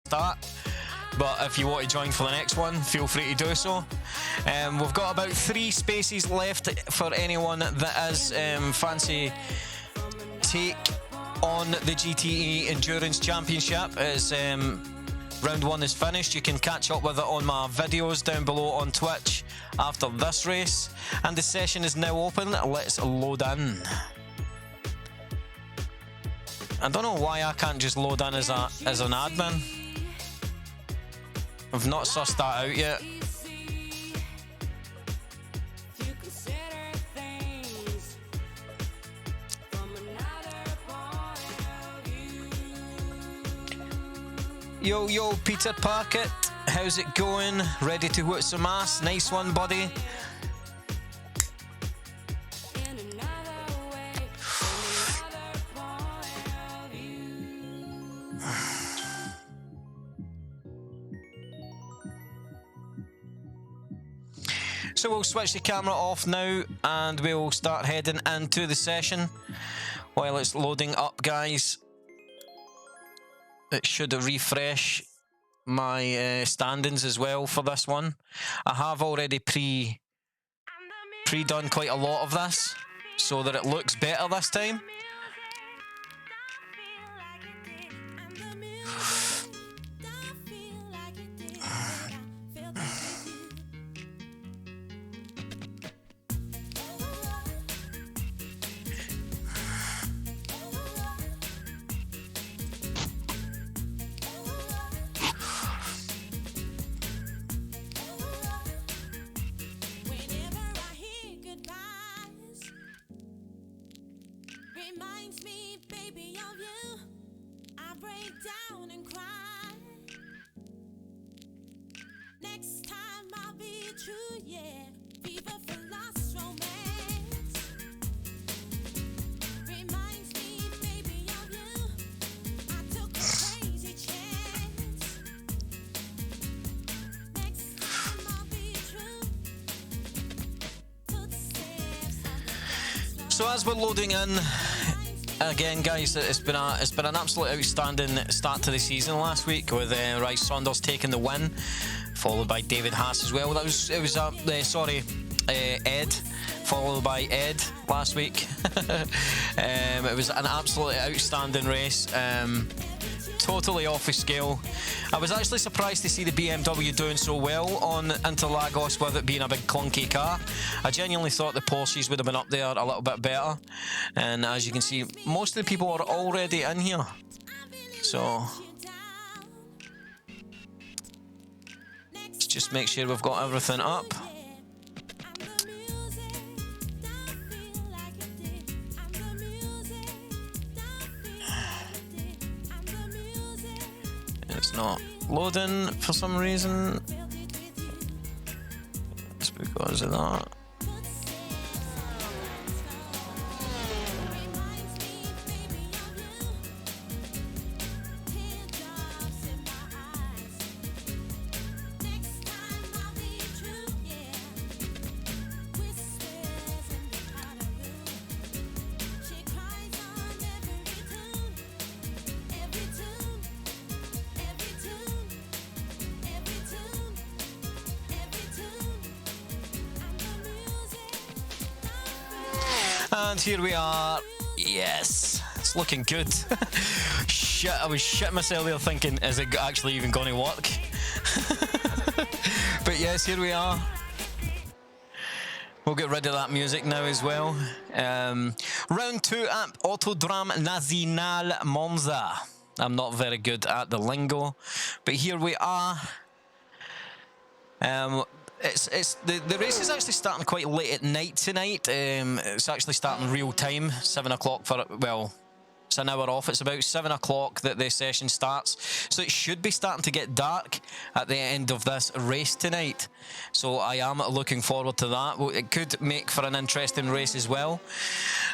start. But if you want to join for the next one, feel free to do so. We've got about 3 spaces left for anyone that is fancy take on the GT3 Endurance Championship. As round 1 is finished, you can catch up with it on my videos down below on Twitch after this race. And the session is now open. Let's load in. I don't know why I can't just load in as an admin. I've not sussed that out yet. Yo, Peter Parkett, how's it going? Ready to whoop some ass? Nice one, buddy. So we'll switch the camera off now and we'll start heading into the session while it's loading up, guys. It should refresh my standings as well for this one. I have already pre-done quite a lot of this so that it looks better this time. So as we're loading in, again, guys, it's been an absolute outstanding start to the season last week with Rice Saunders taking the win, followed by David Haas as well. Ed, followed by Ed last week. It was an absolutely outstanding race. Totally off the scale. I was actually surprised to see the BMW doing so well on Interlagos with it being a big clunky car. I genuinely thought the Porsches would have been up there a little bit better. And as you can see, most of the people are already in here. So let's just make sure we've got everything up. It's not loading for some reason. It's because of that. And here we are. Yes, it's looking good. Shit, I was shitting myself there thinking, is it actually even going to work? But yes, here we are. We'll get rid of that music now as well. Round 2 at Autodrome Nacional Monza. I'm not very good at the lingo, but here we are. The race is actually starting quite late at night tonight. It's actually starting real time, 7 o'clock for, well, it's an hour off. It's about 7 o'clock that the session starts. So it should be starting to get dark at the end of this race tonight. So I am looking forward to that. It could make for an interesting race as well.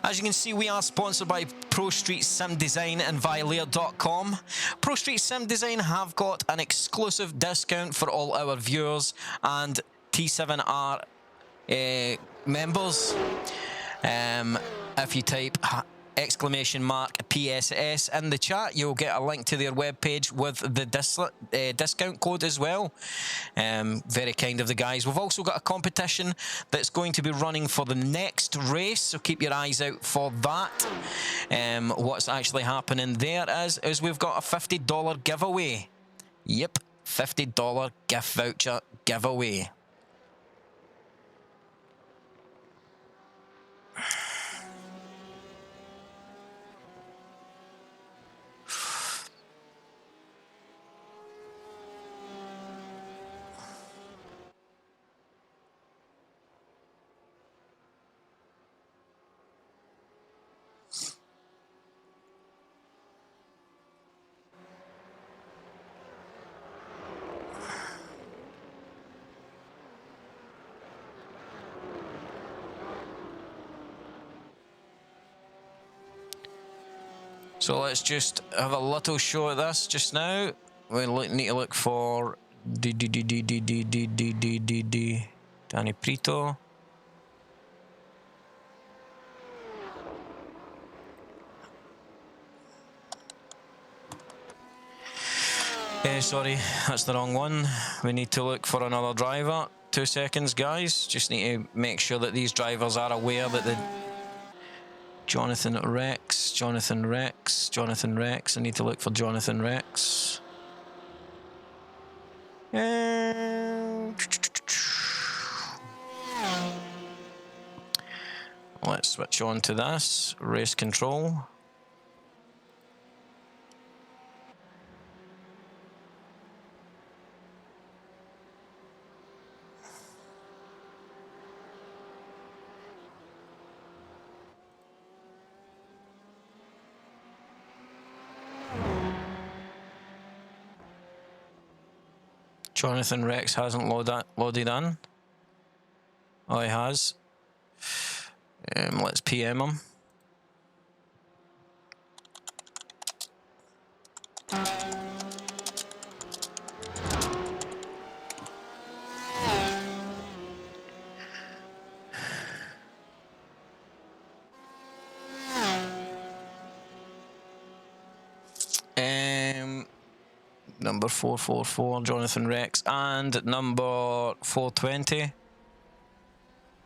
As you can see, we are sponsored by Pro Street Sim Design and Violator.com. Pro Street Sim Design have got an exclusive discount for all our viewers and T7R members. If you type !PSS in the chat. You'll get a link to their webpage with the discount code as well. Very kind of the guys. We've also got a competition that's going to be running for the next race, so keep your eyes out for that. What's actually happening there is we've got a $50 giveaway. Yep, $50 gift voucher giveaway. So let's just have a little show of this just now. We need to look for Danny Prito. Sorry, that's the wrong one. We need to look for another driver. 2 seconds, guys. Just need to make sure that these drivers are aware that the Jonathan Rex. I need to look for Jonathan Rex. Let's switch on to this. Race control. Jonathan Rex hasn't loaded in. Oh, he has. Let's PM him. Number 444, Jonathan Rex, and number 420.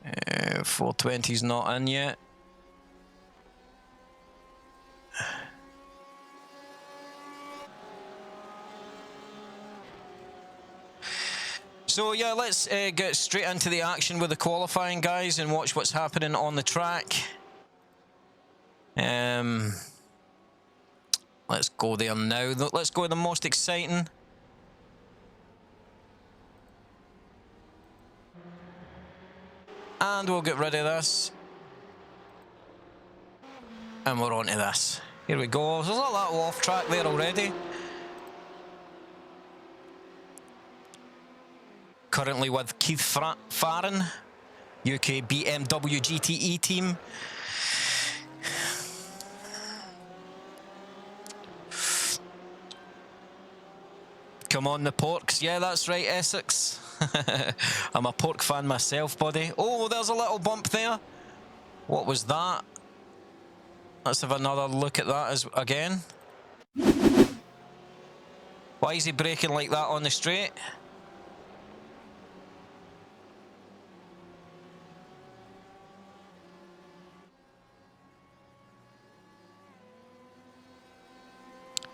420's not in yet. So yeah, let's get straight into the action with the qualifying, guys, and watch what's happening on the track. Let's go there now. Let's go with the most exciting. And we'll get rid of this. And we're on to this. Here we go. There's a little off track there already. Currently with Keith Farron, UK BMW GTE team. Come on, the Porks. Yeah, that's right, Essex. I'm a Pork fan myself, buddy. Oh, there's a little bump there. What was that? Let's have another look at that again. Why is he braking like that on the straight?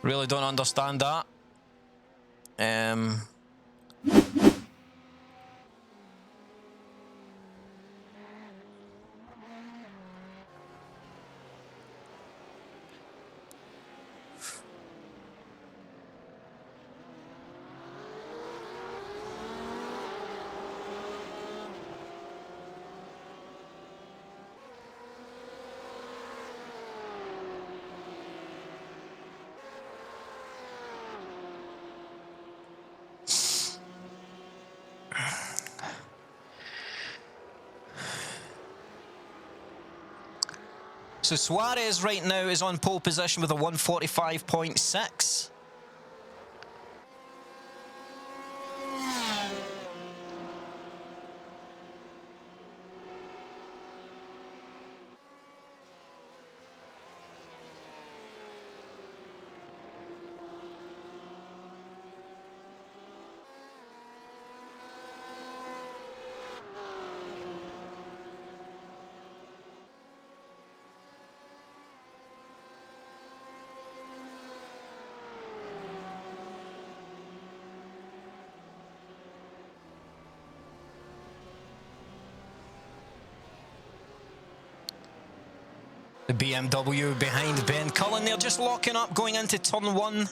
Really don't understand that. So Suarez right now is on pole position with a 145.6. The BMW behind Ben Cullen. They're just locking up going into turn 1.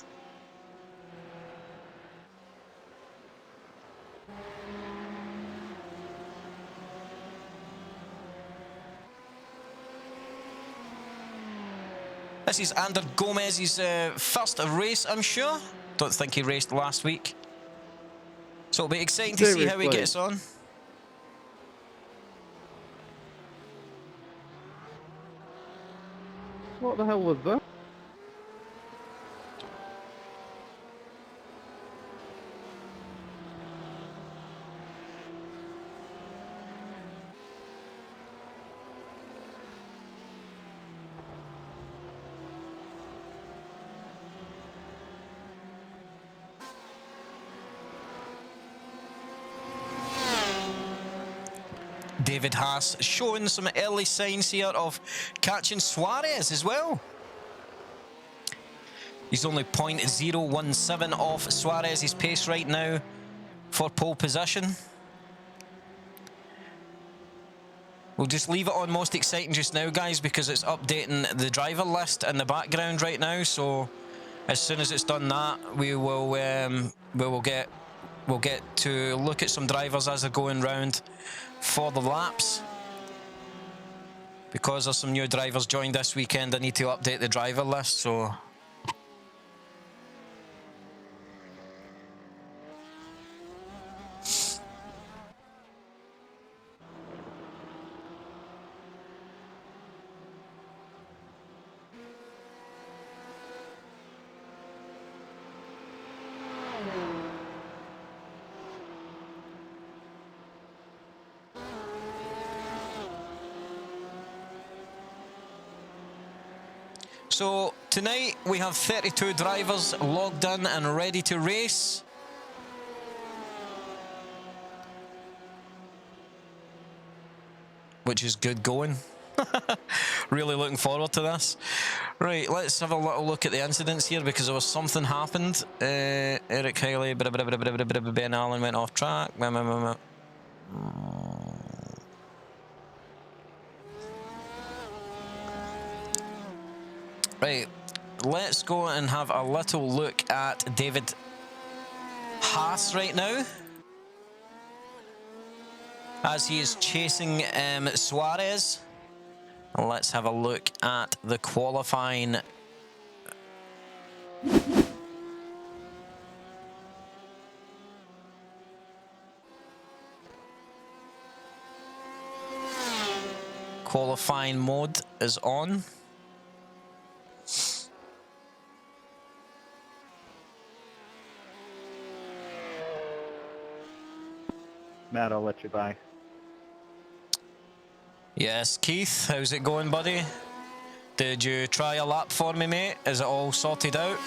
This is Ander Gomez's first race, I'm sure. Don't think he raced last week. So it'll be exciting to see how he gets on. What the hell was that? David Haas showing some early signs here of catching Suarez as well. He's only 0.017 off Suarez's pace right now for pole position. We'll just leave it on most exciting just now, guys, because it's updating the driver list in the background right now. So as soon as it's done that, we'll get to look at some drivers as they're going round for the laps. Because there's some new drivers joined this weekend, I need to update the driver list. So So tonight we have 32 drivers logged in and ready to race. Which is good going. Really looking forward to this. Right, let's have a little look at the incidents here because there was something happened. Eric Hiley, Ben Allen went off track. Right, let's go and have a little look at David Haas right now, as he is chasing Suarez. Let's have a look at the qualifying. Qualifying mode is on. Matt, I'll let you by. Yes, Keith, how's it going, buddy? Did you try a lap for me, mate? Is it all sorted out?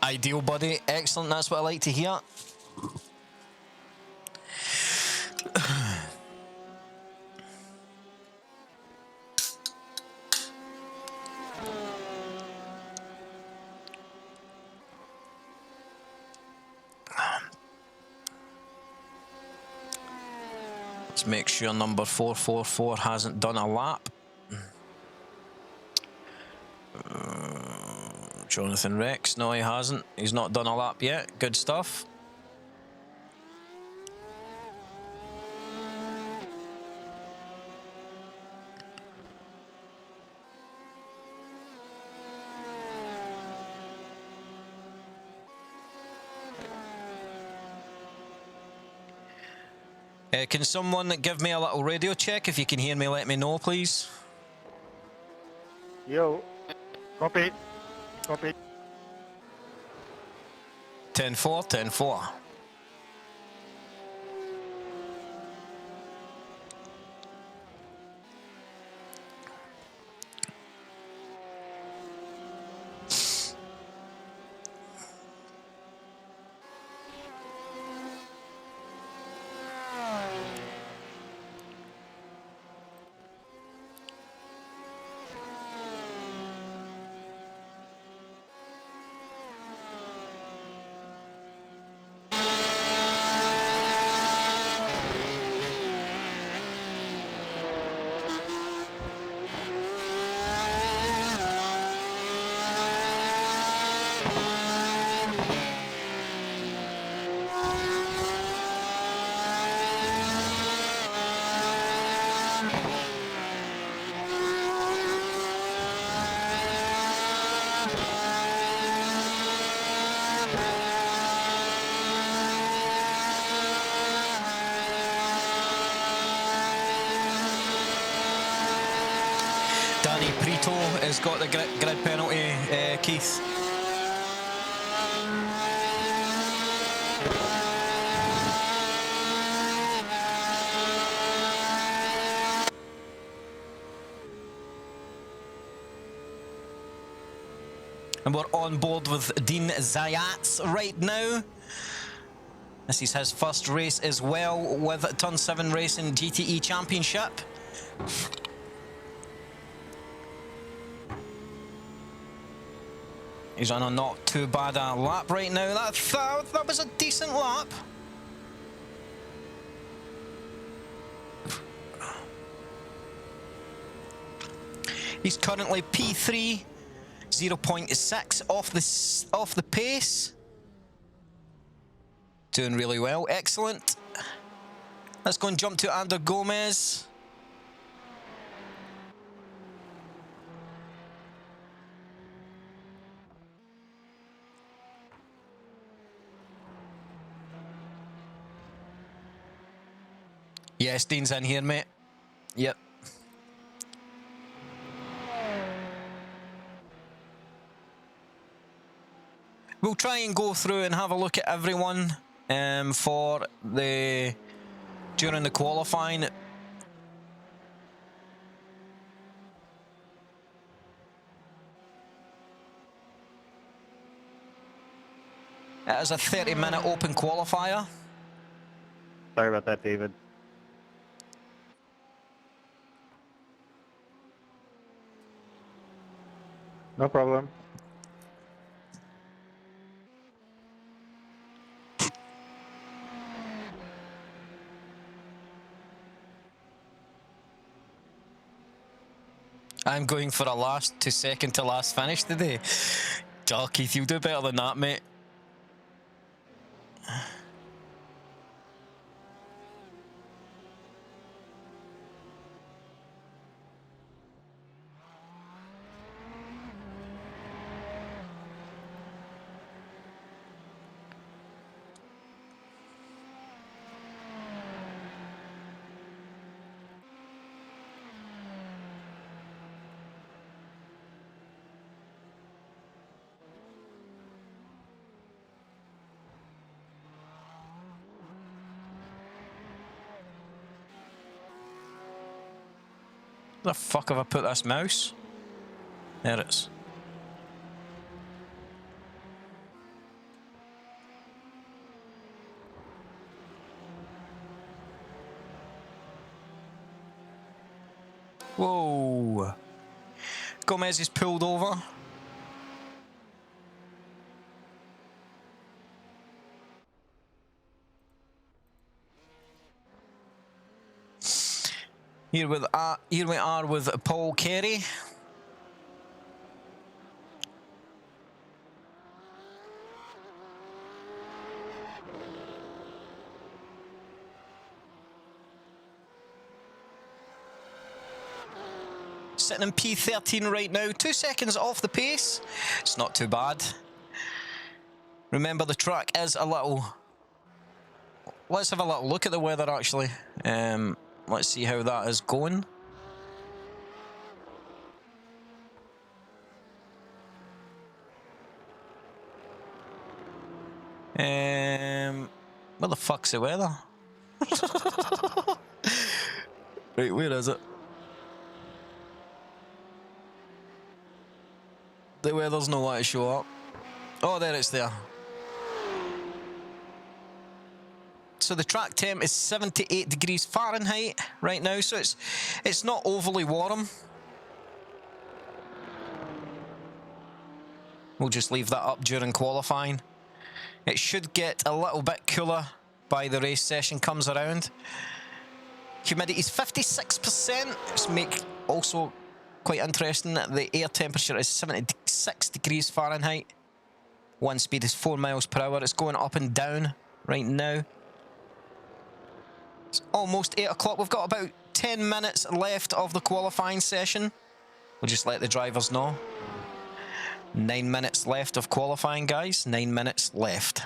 Ideal, buddy. Excellent, that's what I like to hear. Let's make sure number 444 hasn't done a lap. Jonathan Rex, no he hasn't. He's not done a lap yet. Good stuff. Can someone give me a little radio check? If you can hear me, let me know, please. Yo. Copy. Copy. 10-4, 10-4. Prito has got the grid penalty, Keith. And we're on board with Dean Zayats right now. This is his first race as well with Turn 7 Racing GT3 Championship. He's on a not too bad lap right now. That was a decent lap. He's currently P3, 0.6 off the pace. Doing really well, excellent. Let's go and jump to Ander Gomez. Yes, Dean's in here, mate. Yep. We'll try and go through and have a look at everyone for during the qualifying. It is a 30-minute open qualifier. Sorry about that, David. No problem. I'm going for a last to second to last finish today. Oh, Keith, you'll do better than that, mate. Where the fuck have I put this mouse? There it is. Whoa. Gomez is pulled over. Here we are with Paul Carey. Sitting in P13 right now, 2 seconds off the pace. It's not too bad. Remember, the track is a little... Let's have a little look at the weather, actually. Let's see how that is going. Where the fuck's the weather? Right, where is it? The weather's not like to show up. Oh, there it's there. So the track temp is 78 degrees Fahrenheit right now, so it's not overly warm. We'll just leave that up during qualifying. It should get a little bit cooler by the race session comes around. Humidity is 56%. It's make also quite interesting. The air temperature is 76 degrees Fahrenheit. Wind speed is 4 miles per hour. It's going up and down right now. It's almost 8 o'clock. We've got about 10 minutes left of the qualifying session. We'll just let the drivers know. 9 minutes left of qualifying, guys. 9 minutes left.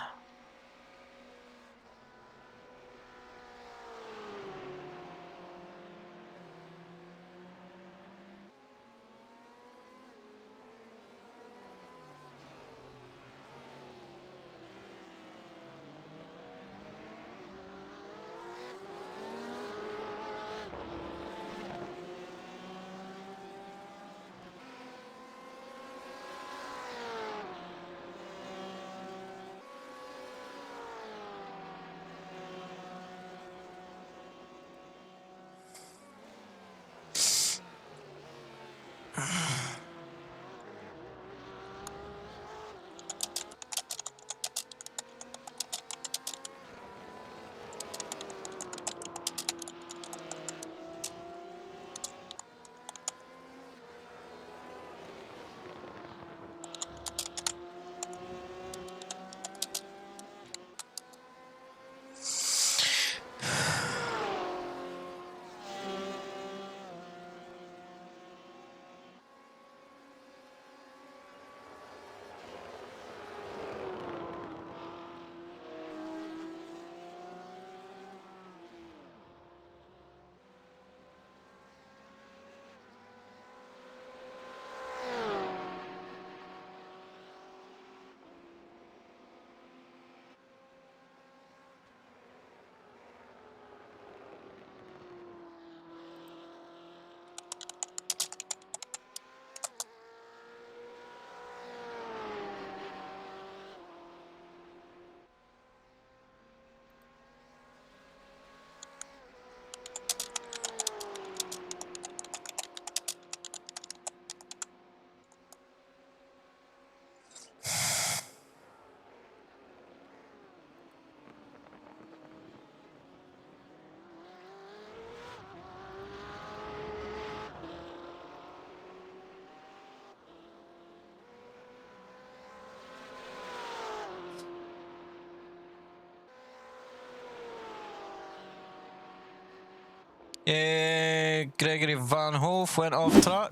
Gregory Van Hoof went off track.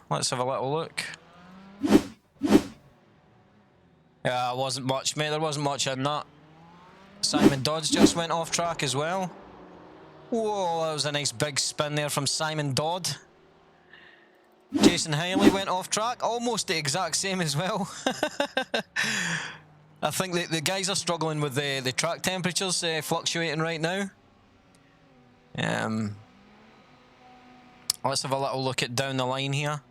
Let's have a little look. Yeah, it wasn't much, mate. There wasn't much in that. Simon Dodd's just went off track as well. Whoa, that was a nice big spin there from Simon Dodd. Jason Haley went off track, almost the exact same as well. I think the guys are struggling with the track temperatures fluctuating right now. Let's have a little look at down the line here.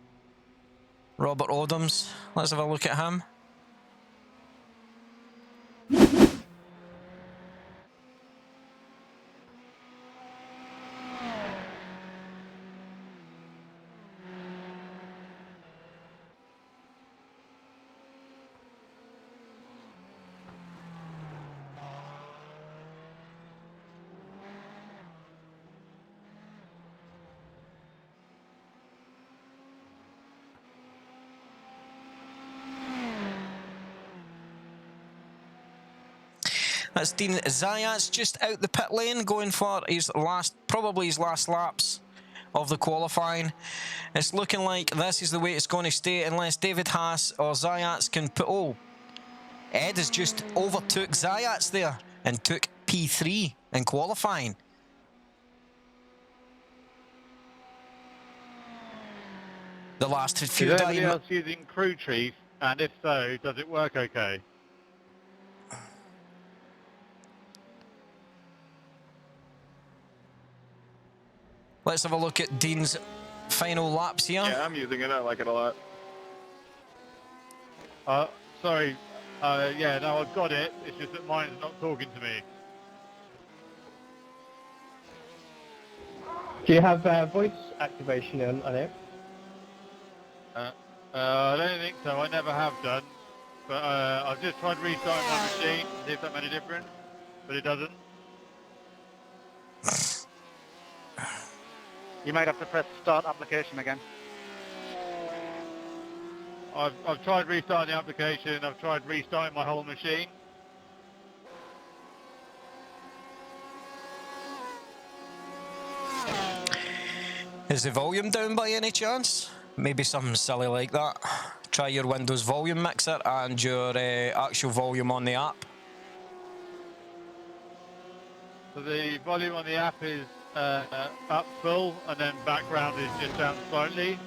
Robert Odoms, let's have a look at him. That's Dean Zayats just out the pit lane, going for his probably his last laps of the qualifying. It's looking like this is the way it's going to stay unless David Haas or Zayats can put... Oh, Ed has just overtook Zayats there and took P3 in qualifying. The last few... Is anybody else using crew chief? And if so, does it work okay? Let's have a look at Dean's final laps here. Yeah, I'm using it. I like it a lot. Sorry. Yeah, no, I've got it. It's just that mine's not talking to me. Do you have voice activation on it? I don't think so. I never have done. But I've just tried restarting my machine to see if that made a difference. But it doesn't. You might have to press start application again. I've tried restarting the application. I've tried restarting my whole machine. Is the volume down by any chance? Maybe something silly like that. Try your Windows volume mixer and your actual volume on the app. So the volume on the app is up full, and then background is just down slightly.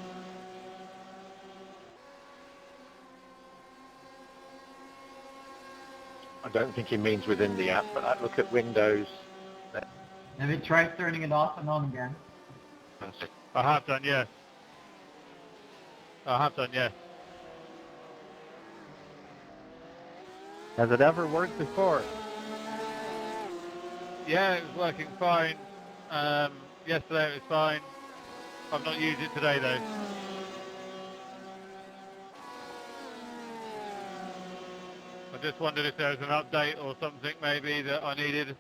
I don't think he means within the app, but I look at Windows. Maybe try turning it off and on again. I have done, yes. I have done, yes. Has it ever worked before? Yeah, it was working fine. Yesterday it was fine. I've not used it today though. I just wondered if there was an update or something maybe that I needed.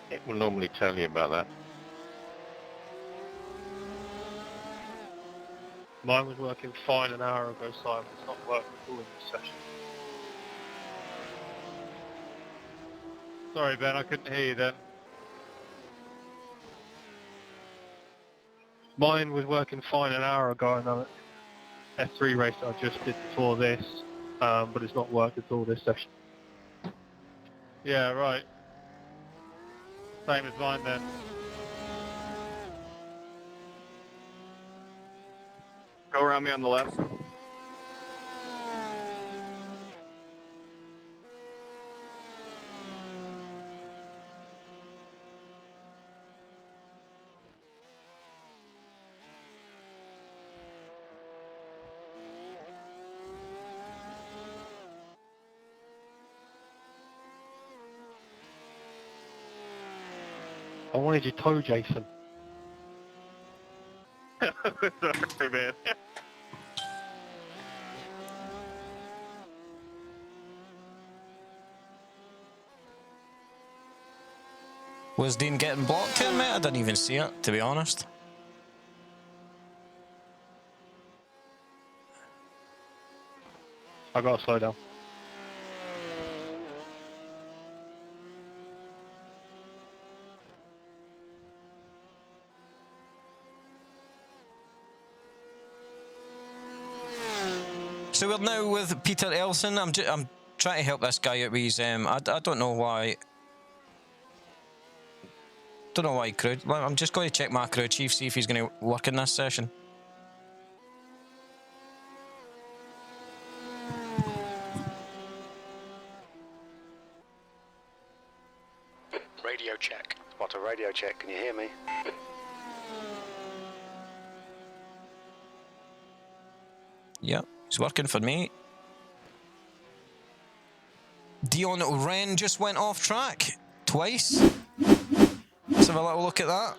It will normally tell you about that. Mine was working fine an hour ago, Simon. It's not working at all in this session. Sorry Ben, I couldn't hear you then. Mine was working fine an hour ago, and F3 race I just did before this, but it's not worked at all this session. Yeah, right. Same as mine then. Go around me on the left. I wanted your toe, Jason. Sorry man. Was Dean getting blocked here, mate? I didn't even see it, to be honest. I gotta slow down. So we're now with Peter Elson. I'm trying to help this guy out with his. I don't know why. Don't know why crew. Well, I'm just going to check my crew chief, see if he's going to work in this session. Radio check. What a radio check. Can you hear me? Yep, he's working for me. Dion Wren just went off track twice. Let's have a little look at that.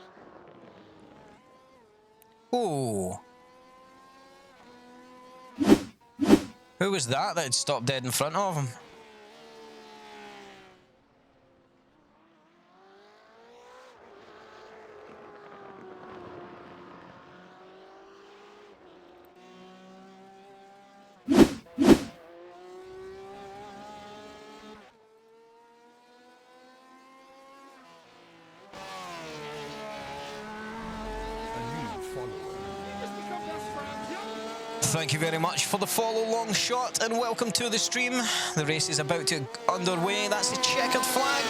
Oh. Who was that had stopped dead in front of him? Thank you very much for the follow, long shot, and welcome to the stream. The race is about to underway. That's the checkered flag.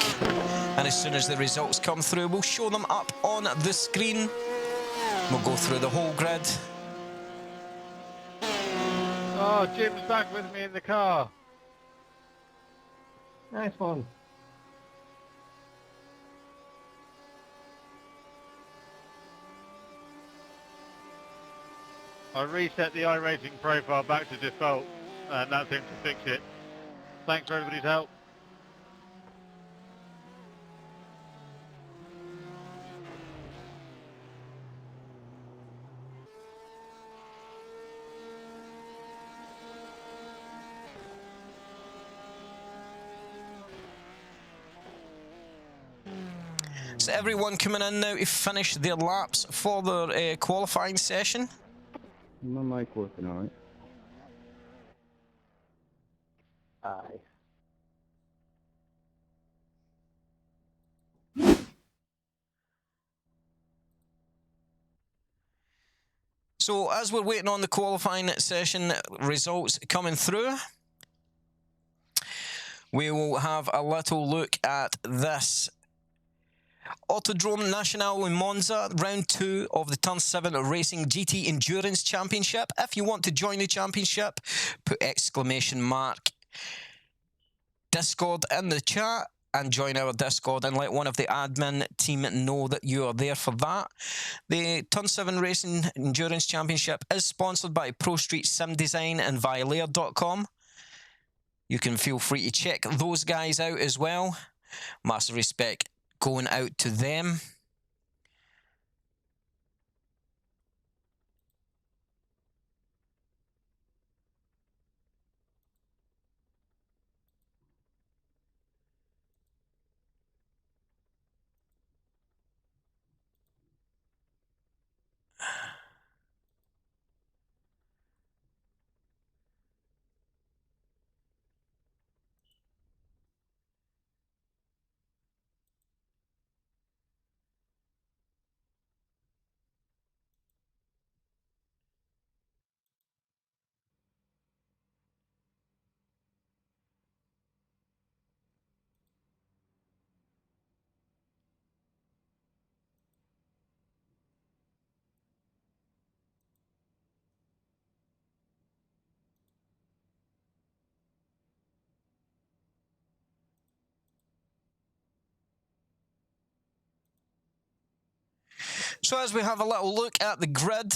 And as soon as the results come through, we'll show them up on the screen. We'll go through the whole grid. Oh, Jim's back with me in the car. Nice one. I reset the iRacing profile back to default, and that seemed to fix it. Thanks for everybody's help. So everyone coming in now to finish their laps for their qualifying session. My mic working all right? Aye. So as we're waiting on the qualifying session results coming through, we will have a little look at this. Autodrome Nacional in Monza, round 2 of the Turn 7 Racing GT Endurance Championship. If you want to join the championship, put !Discord in the chat and join our Discord and let one of the admin team know that you are there for that. The Turn 7 Racing Endurance Championship is sponsored by Pro Street Sim Design and Violator.com. You can feel free to check those guys out as well. Massive respect going out to them. So as we have a little look at the grid,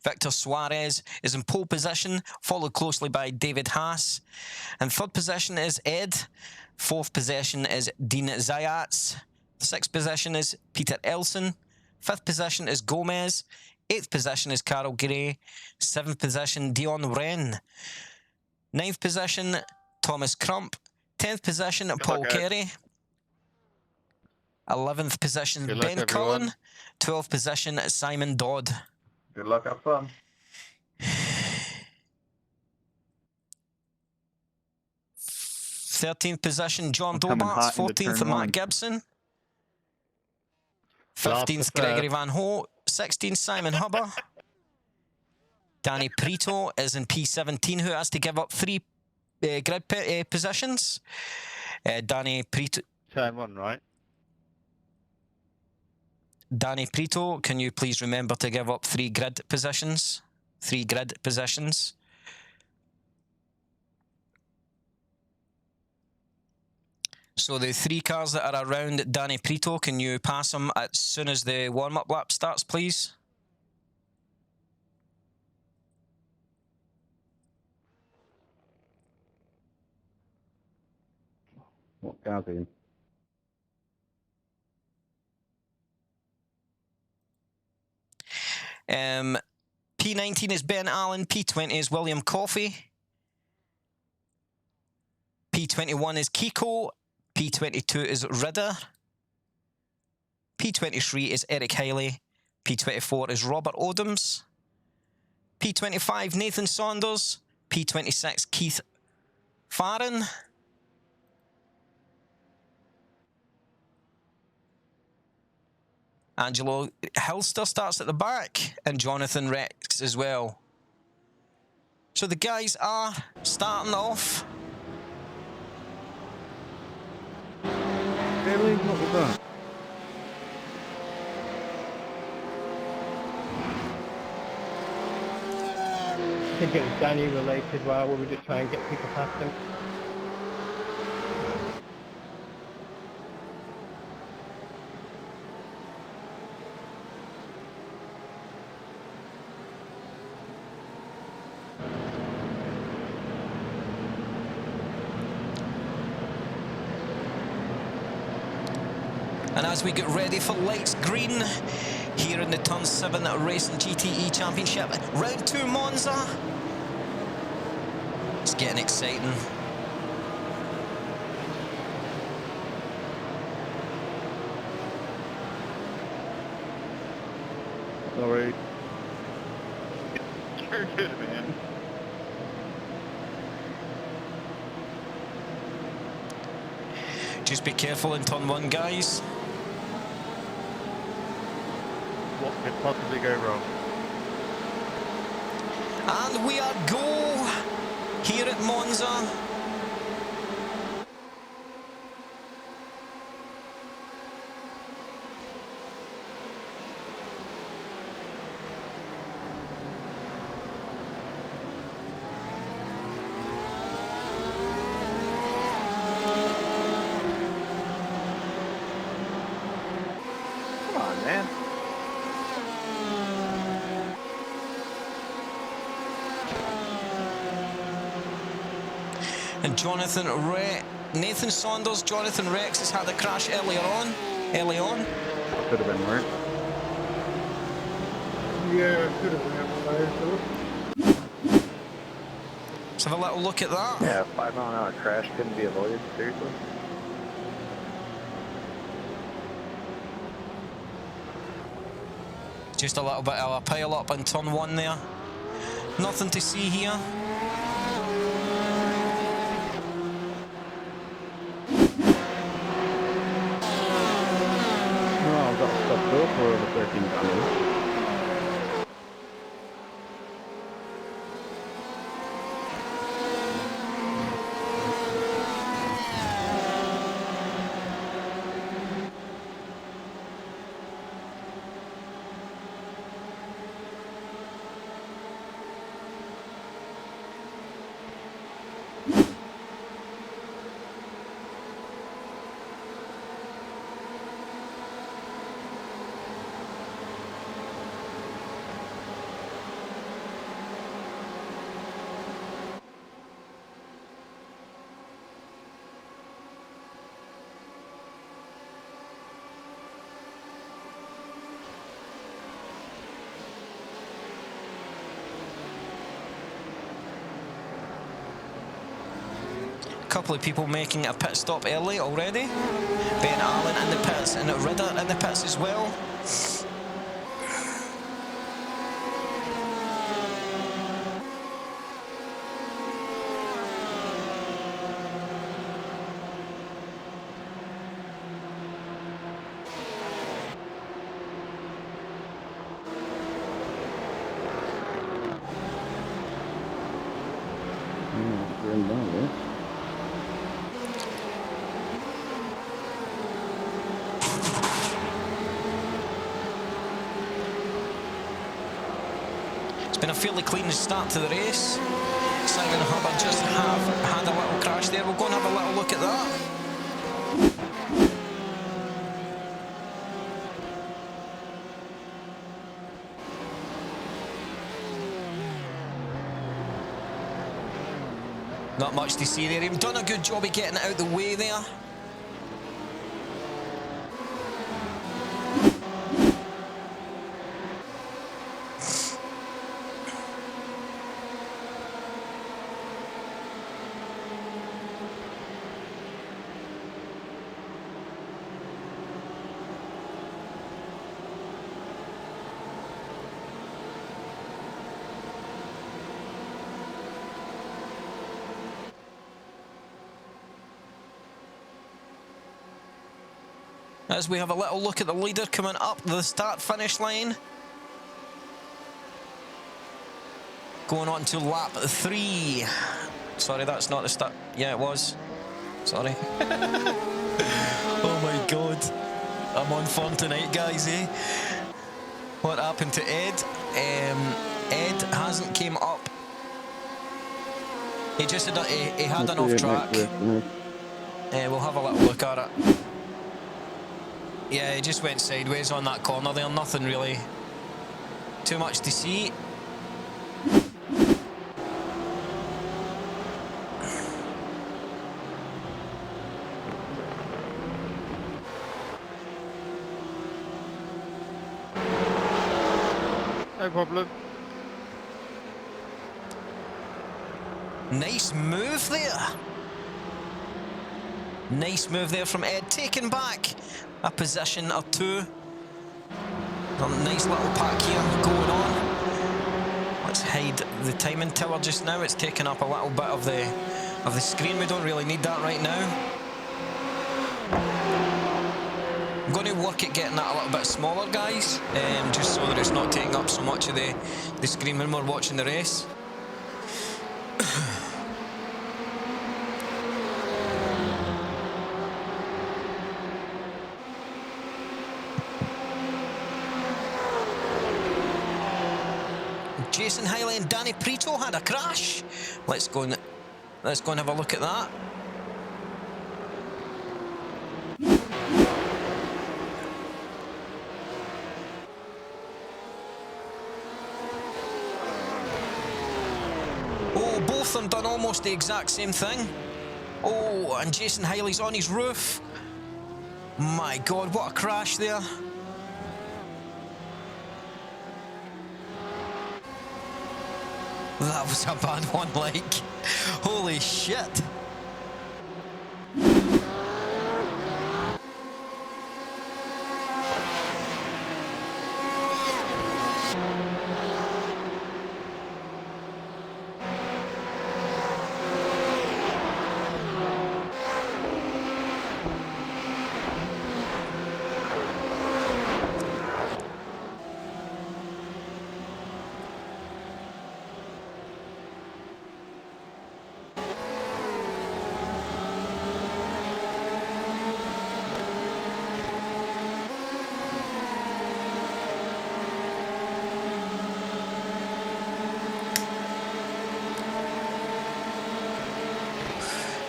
Victor Suarez is in pole position, followed closely by David Haas. And third position is Ed. Fourth position is Dean Zayats. Sixth position is Peter Elson. Fifth position is Gomez. Eighth position is Carol Gray. Seventh position, Dion Wren. Ninth position, Thomas Crump. 10th position, Paul Carey. 11th position, Good luck, Ben everyone. Cullen. 12th position, Simon Dodd. Good luck, have fun. 13th position, John Coming Dobarts. hot into 14th, turn Matt one. Gibson. Last 15th, to third. Gregory Van Holt. 16th, Simon Hubber. Danny Prito is in P17, who has to give up 3 grid positions. Danny Prito. Turn 1, right? Danny Prito, can you please remember to give up 3 grid positions? 3 grid positions. So the 3 cars that are around Danny Prito, can you pass them as soon as the warm-up lap starts, please? What car's in? P19 is Ben Allen, P20 is William Coffey, P21 is Kiko, P22 is Ridder, P23 is Eric Hiley, P24 is Robert Odoms, P25 Nathan Saunders, P26 Keith Farron, Angelo Hilster starts at the back, and Jonathan Rex as well. So the guys are starting off. Really? What was that? I think it was Danny related while we were just trying to get people past him. And as we get ready for lights green here in the Turn 7 Racing GTE Championship, round 2 Monza. It's getting exciting. Sorry. You're good, man. Just be careful in Turn 1, guys. What could possibly go wrong? And we are go here at Monza. Come on, man. And Nathan Saunders, Jonathan Rex has had a crash early on. Could have been worse. Yeah, it could have been. Let's have a little look at that. Yeah, 5 mile an hour crash couldn't be avoided, seriously. Just a little bit of a pile up in Turn 1 there. Nothing to see here. No, I've got to stop though for over 13 times. Couple of people making a pit stop early already. Ben Allen in the pits and Ridder in the pits as well. We're in down there. It's been a fairly clean start to the race. Simon Hubbard just had a little crash there. We'll go and have a little look at that. Not much to see there. He's done a good job of getting it out the way there. As we have a little look at the leader coming up the start-finish line. Going on to lap 3. Sorry, that's not the start. Yeah, it was. Sorry. Oh my God. I'm on fun tonight, guys, eh? What happened to Ed? Ed hasn't came up. He just had, he had an off track. We'll have a little look at it. Yeah, he just went sideways on that corner there. Nothing really too much to see. No problem. Nice move there. Nice move there from Ed, taking back a position or two. A nice little pack here going on. Let's hide the timing tower just now. It's taking up a little bit of the screen. We don't really need that right now. I'm going to work at getting that a little bit smaller, guys, just so that it's not taking up so much of the screen when we're watching the race. Jason Hiley and Danny Prito had a crash. Let's go and have a look at that. Oh, both of them done almost the exact same thing. Oh, and Jason Hiley's on his roof. My God, what a crash there. That was a bad one, like. Holy shit.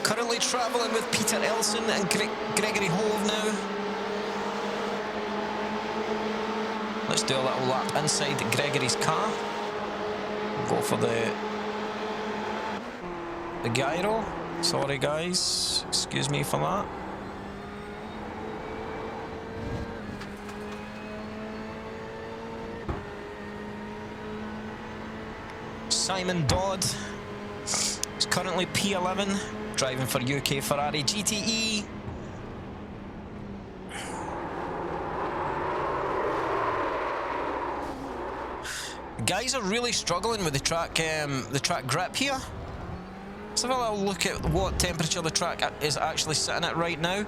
Currently travelling with Peter Elson and Gregory Hove now. Let's do a little lap inside Gregory's car. Go for the gyro. Sorry guys, excuse me for that. Simon Dodd is currently P11. Driving for UK Ferrari GTE. Guys are really struggling with the track grip here. Let's have a little look at what temperature the track is actually sitting at right now.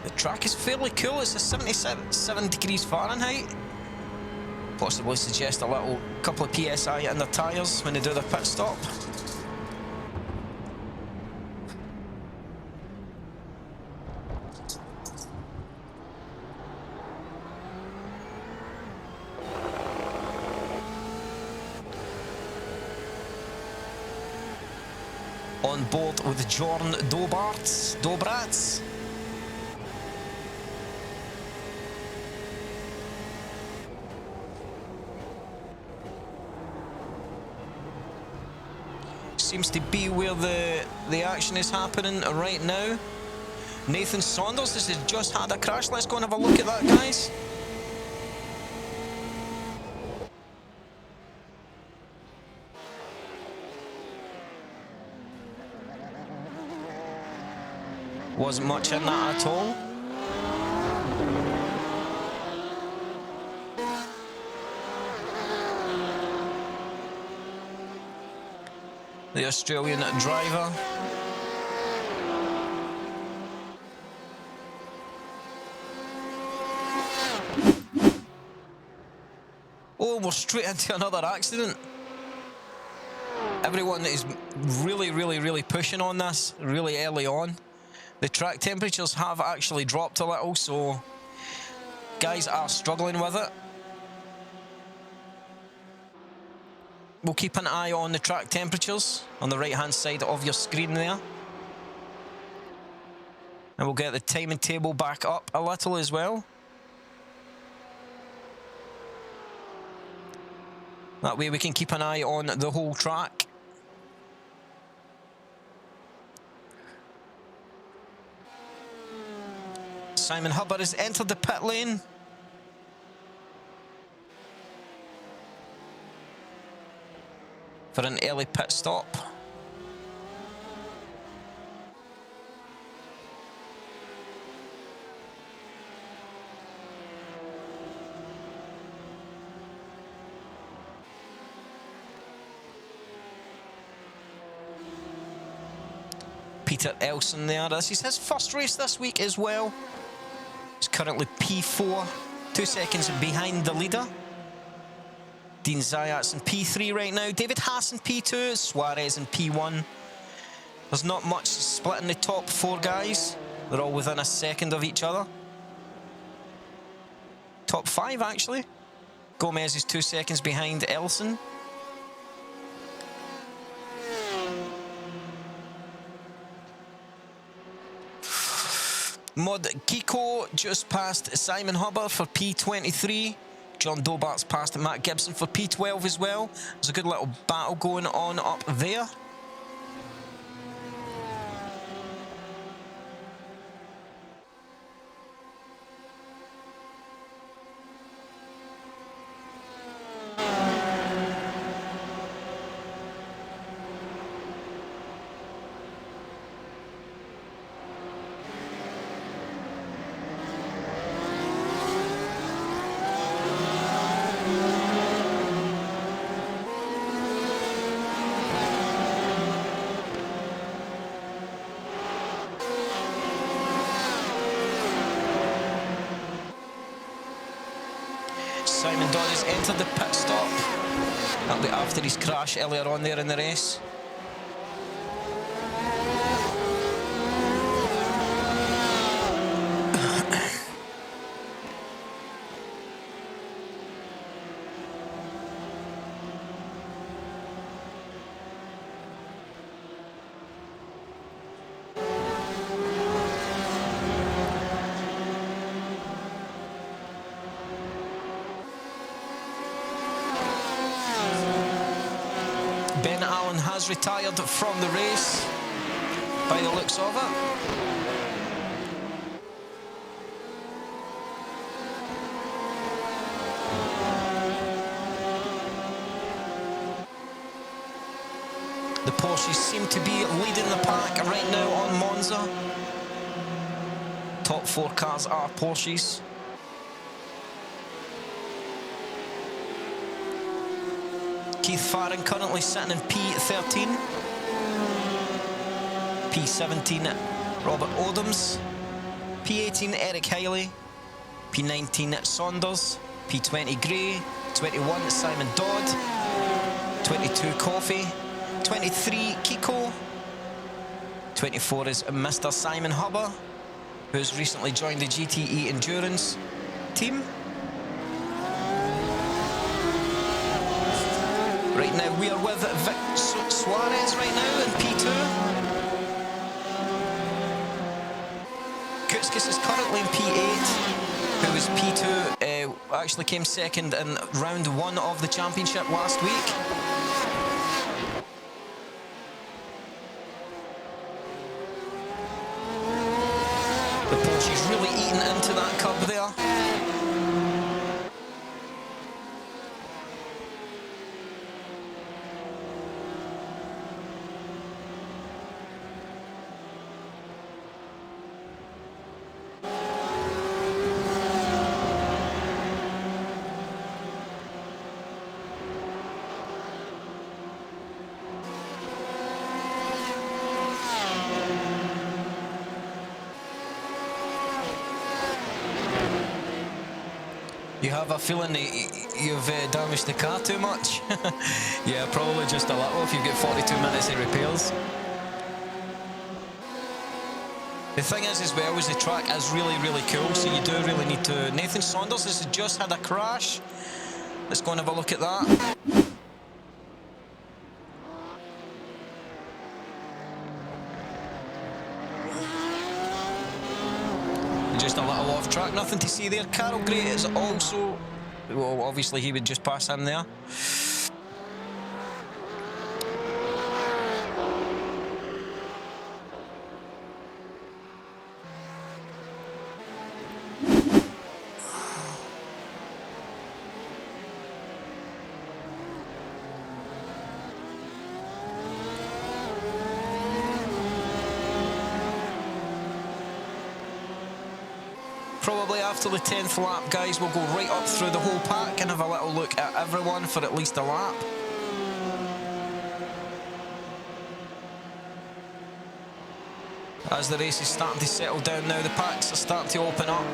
The track is fairly cool. It's a 77 degrees Fahrenheit. Possibly suggest a little couple of PSI in their tyres when they do their pit stop. On board with Jorn Dobrats. Seems to be where the action is happening right now. Nathan Saunders has just had a crash. Let's go and have a look at that, guys. Wasn't much in that at all. The Australian driver. Oh, we're straight into another accident. Everyone is really pushing on this really early on. The track temperatures have actually dropped a little, so guys are struggling with it. We'll keep an eye on the track temperatures on the right hand side of your screen there. And we'll get the timing table back up a little as well. That way we can keep an eye on the whole track. Simon Hubbard has entered the pit lane. For an early pit stop. Peter Elson there. This is his first race this week as well. He's currently P4, 2 seconds behind the leader. Dean Zayat's in P3 right now. David Haas in P2. Suarez in P1. There's not much split in the top 4 guys. They're all within a second of each other. Top 5 actually. Gomez is 2 seconds behind Elson. Mod Kiko just passed Simon Hubbard for P23. John Dobart's passed Matt Gibson for P12 as well. There's a good little battle going on up there. Simon Dodd has entered the pit stop. That'll be after his crash earlier on there in the race. Ben Allen has retired from the race, by the looks of it. The Porsches seem to be leading the pack right now on Monza. Top 4 cars are Porsches. Keith Farron currently sitting in P13. P17, Robert Odoms. P18, Eric Hiley. P19, Saunders. P20, Gray. 21, Simon Dodd. 22, Coffee. 23, Kiko. 24 is Mr. Simon Hubber, who's recently joined the GTE Endurance team. Right now we are with Vic Suarez right now in P2. Kutskis is currently in P8, who was P2, actually came second in round 1 of the championship last week. The Porsche's really eaten into that curb there. You have a feeling that you've damaged the car too much? Yeah, probably just a little if you get 42 minutes of repairs. The thing is as well is the track is really, really cool, so you do really need to... Nathan Saunders has just had a crash. Let's go and have a look at that. Just a little off track, nothing to see there. Carol Gray is also, well, obviously he would just pass him there. Probably after the 10th lap, guys, we'll go right up through the whole pack and have a little look at everyone for at least a lap. As the race is starting to settle down now, the packs are starting to open up.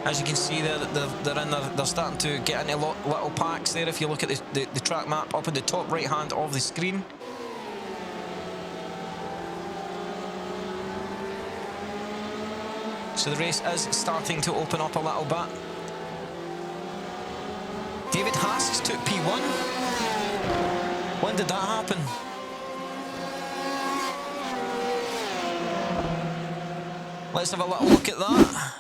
As you can see there, they're starting to get into little packs there. If you look at the track map up in the top right hand of the screen. So the race is starting to open up a little bit. David Haas has took P1. When did that happen? Let's have a little look at that.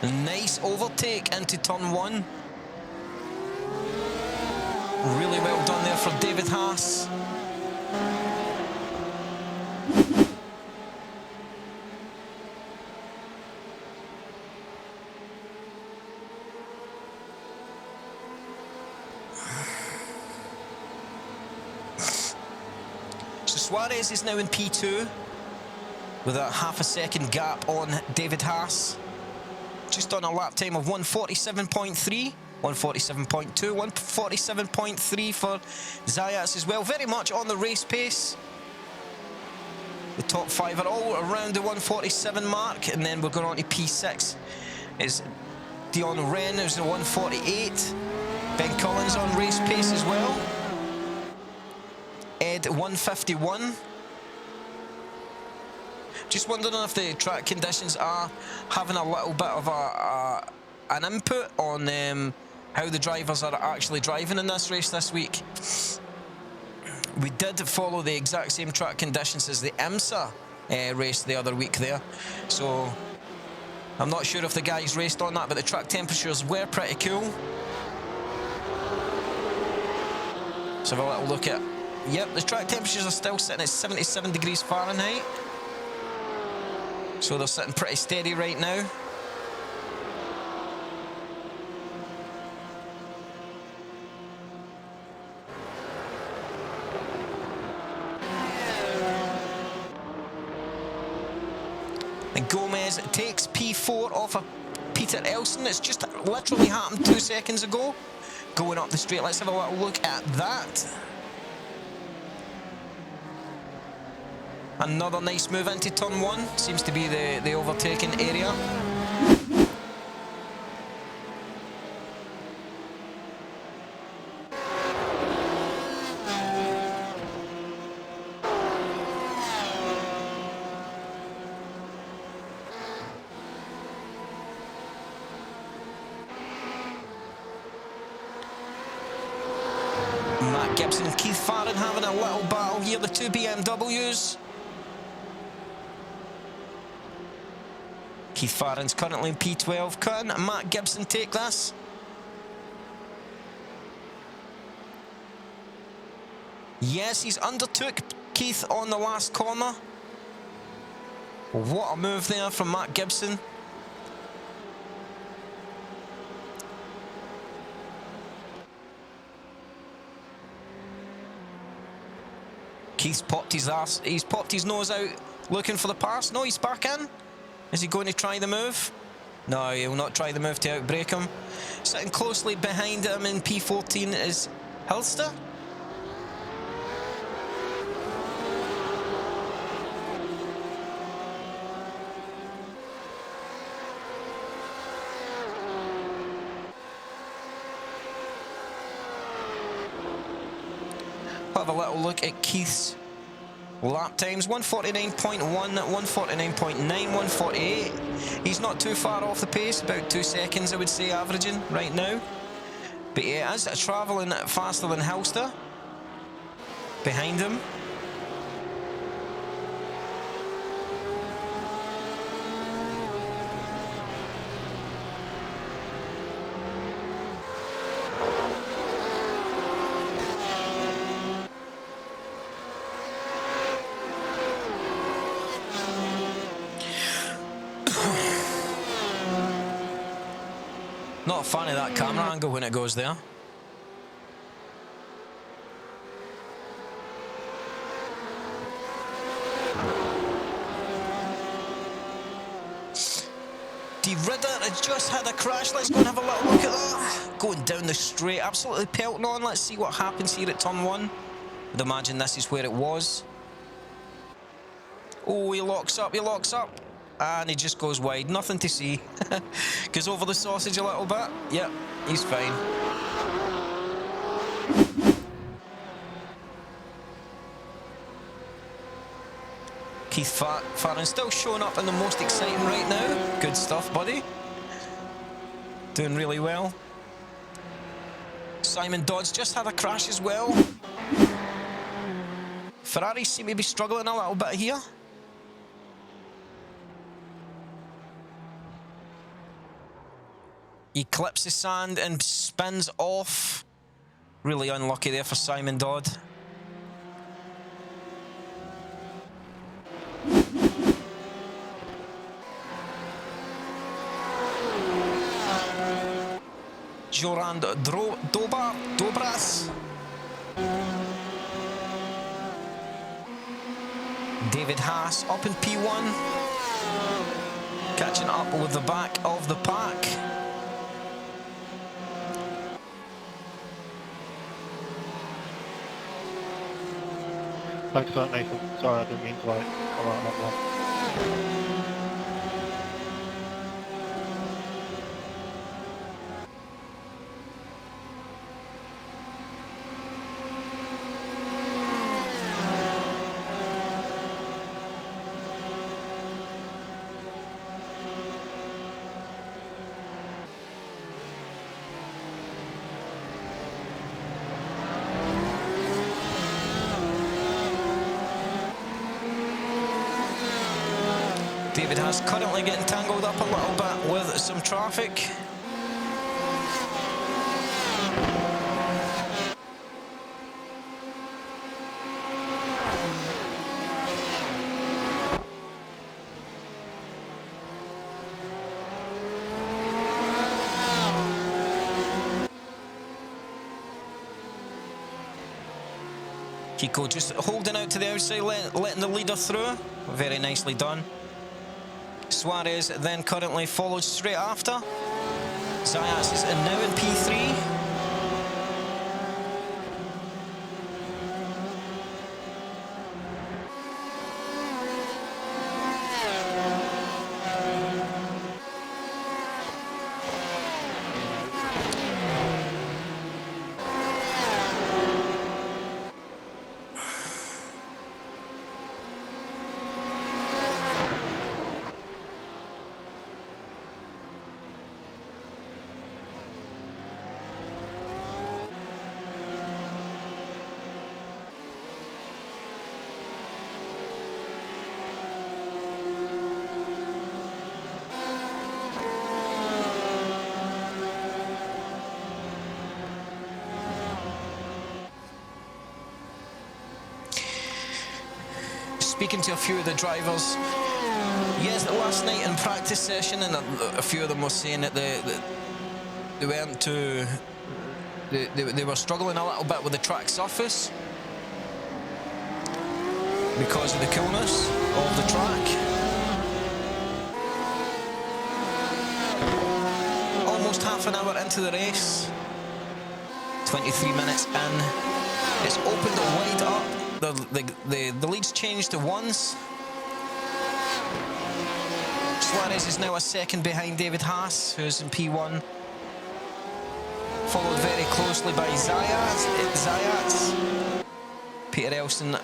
Nice overtake into turn 1. Really well done there for David Haas. So Suarez is now in P2 with a half a second gap on David Haas. Just on a lap time of 1:47.3. 1:47.2, 1:47.3 for Zayas as well. Very much on the race pace. The top 5 are all around the 1:47 mark, and then we're going on to P6. Is Dion Wren, who's the 1:48. Ben Collins on race pace as well. Ed 1:51. Just wondering if the track conditions are having a little bit of an input on how the drivers are actually driving in this race this week. We did follow the exact same track conditions as the IMSA race the other week there, so I'm not sure if the guys raced on that, but the track temperatures were pretty cool. Let's have a little look at... Yep, the track temperatures are still sitting at 77 degrees Fahrenheit. So they're sitting pretty steady right now. And Gomez takes P4 off of Peter Elson. It's just literally happened 2 seconds ago. Going up the straight, let's have a little look at that. Another nice move into turn 1. Seems to be the overtaking area. Matt Gibson and Keith Farron having a little battle here, the two BMWs. Keith Farron's currently in P12. Can Matt Gibson take this? Yes, he's undertook Keith on the last corner. What a move there from Matt Gibson. Keith's popped his ass, he's popped his nose out looking for the pass. No, he's back in. Is he going to try the move? No, he'll not try the move to outbrake him. Sitting closely behind him in P14 is Hilster. Have a little look at Keith's lap times. 149.1, 149.9, 148. He's not too far off the pace, about 2 seconds I would say averaging right now. But he is travelling faster than Hilster behind him. Not a fan of that camera angle when it goes there. De Ridder has just had a crash. Let's go and have a little look at that. Going down the straight, absolutely pelting on. Let's see what happens here at turn 1. I'd imagine this is where it was. Oh, he locks up, and he just goes wide. Nothing to see. Goes over the sausage a little bit. Yep, he's fine. Keith Farron still showing up in the most exciting right now. Good stuff, buddy. Doing really well. Simon Dodd's just had a crash as well. Ferrari seem to be struggling a little bit here. He clips the sand and spins off. Really unlucky there for Simon Dodd. Joran Dobras. David Haas up in P1. Catching up with the back of the pack. Thanks for that, Nathan. Sorry, I didn't mean to come out that one. David Haas currently getting tangled up a little bit with some traffic. Kiko just holding out to the outside, letting the leader through. Very nicely done. Suarez then currently follows straight after. Zayas is now in P3. speaking to a few of the drivers. Yes, last night in practice session, and a few of them were saying that they weren't too... They were struggling a little bit with the track surface because of the coolness of the track. Almost half an hour into the race, 23 minutes in. It's opened wide up. The lead's changed to ones. Suarez is now a second behind David Haas, who's in P1. Followed very closely by Zayat. Peter Elson,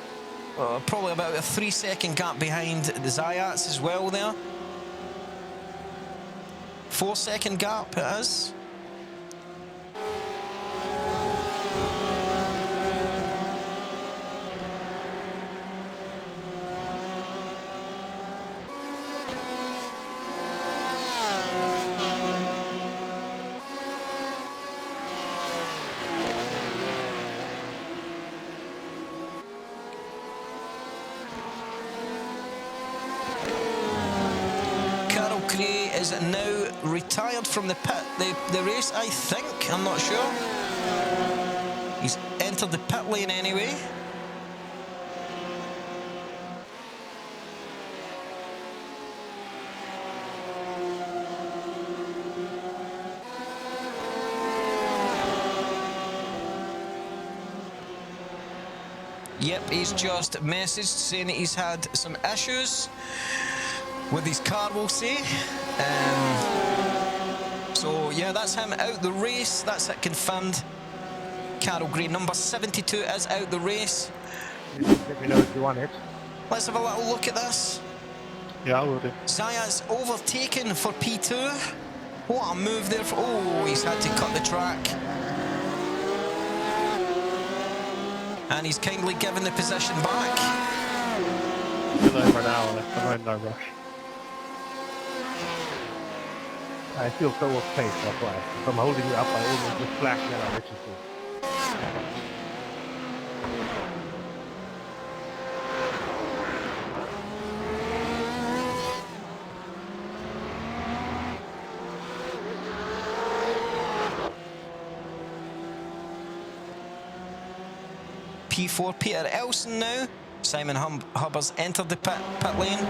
probably about a 3-second gap behind the Zayats as well there. 4-second gap it is. Is now retired from the race, I think. I'm not sure. He's entered the pit lane anyway. Yep, he's just messaged saying that he's had some issues with his car, we'll say. So yeah, that's him out the race. That's it confirmed. Carol Gray, number 72, is out the race. Let me know if you want it. Let's have a little look at this. Yeah, I will do. Zaya's overtaken for P2. What a move there. Oh, he's had to cut the track. And he's kindly given the position back. Still over an hour left, I'm in no rush. I feel so off pace, that's why. If I'm holding you up, I almost just flash and I'll let you through. P4, Peter Elson now. Simon Hubbard's entered the pit lane.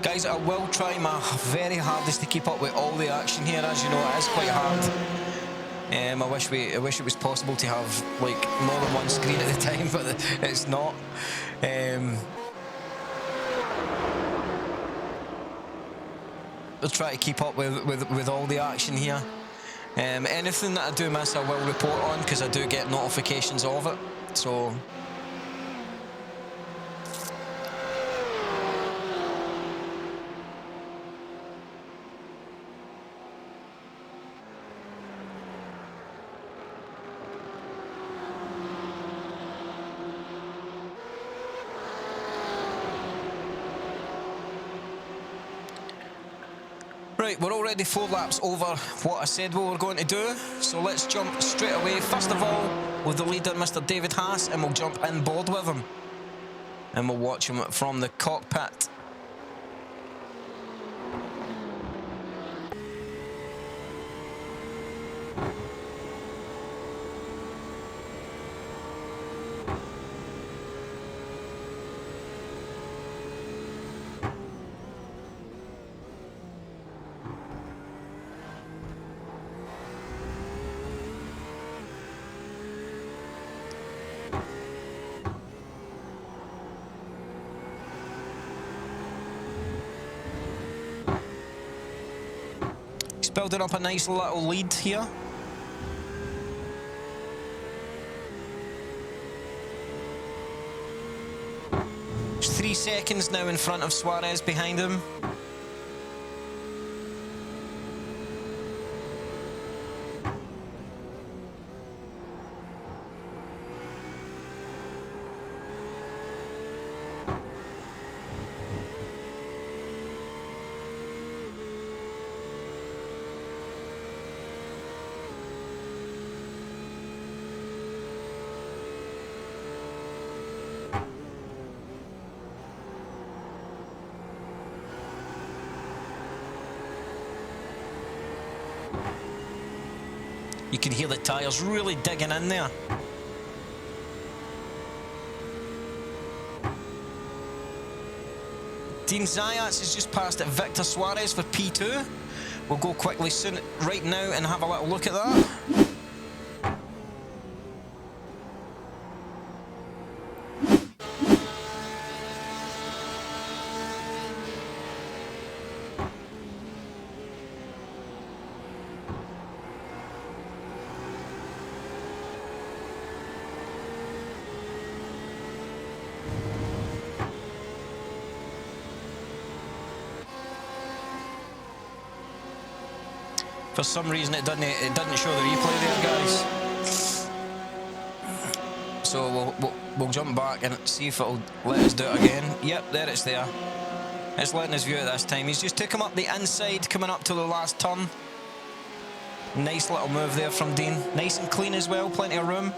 Guys, I will try my very hardest to keep up with all the action here. As you know, it is quite hard. I wish it was possible to have like more than one screen at a time, but it's not. I'll try to keep up with all the action here. Anything that I do miss, I will report on because I do get notifications of it. So. Right, we're already 4 laps over what I said we were going to do, so let's jump straight away. First of all, with the leader, Mr. David Haas, and we'll jump in board with him. And we'll watch him from the cockpit. Building up a nice little lead here. There's 3 seconds now in front of Suarez behind him. You can hear the tyres really digging in there. Dean Zayats has just passed at Victor Suarez for P2. We'll go quickly soon, right now, and have a little look at that. For some reason it didn't show the replay there, guys. So we'll jump back and see if it'll let us do it again. Yep, there it's there. It's letting us view it this time. He's just took him up the inside, coming up to the last turn. Nice little move there from Dean. Nice and clean as well, plenty of room.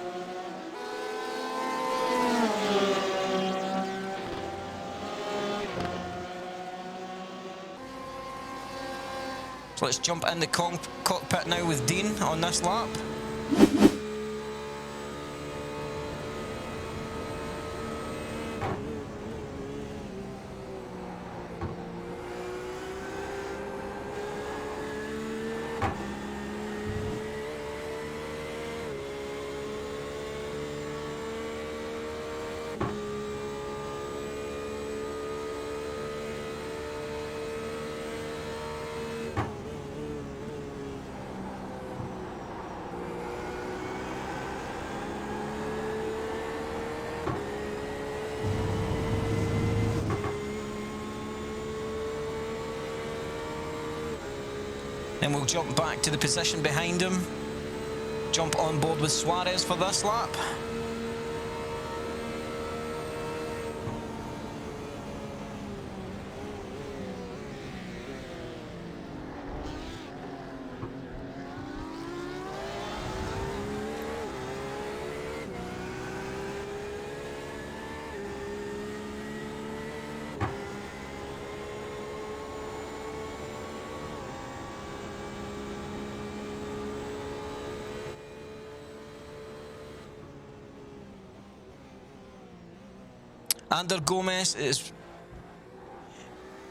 So let's jump in the cockpit now with Dean on this lap. Then we'll jump back to the position behind him. Jump on board with Suarez for this lap. Ander Gomez is...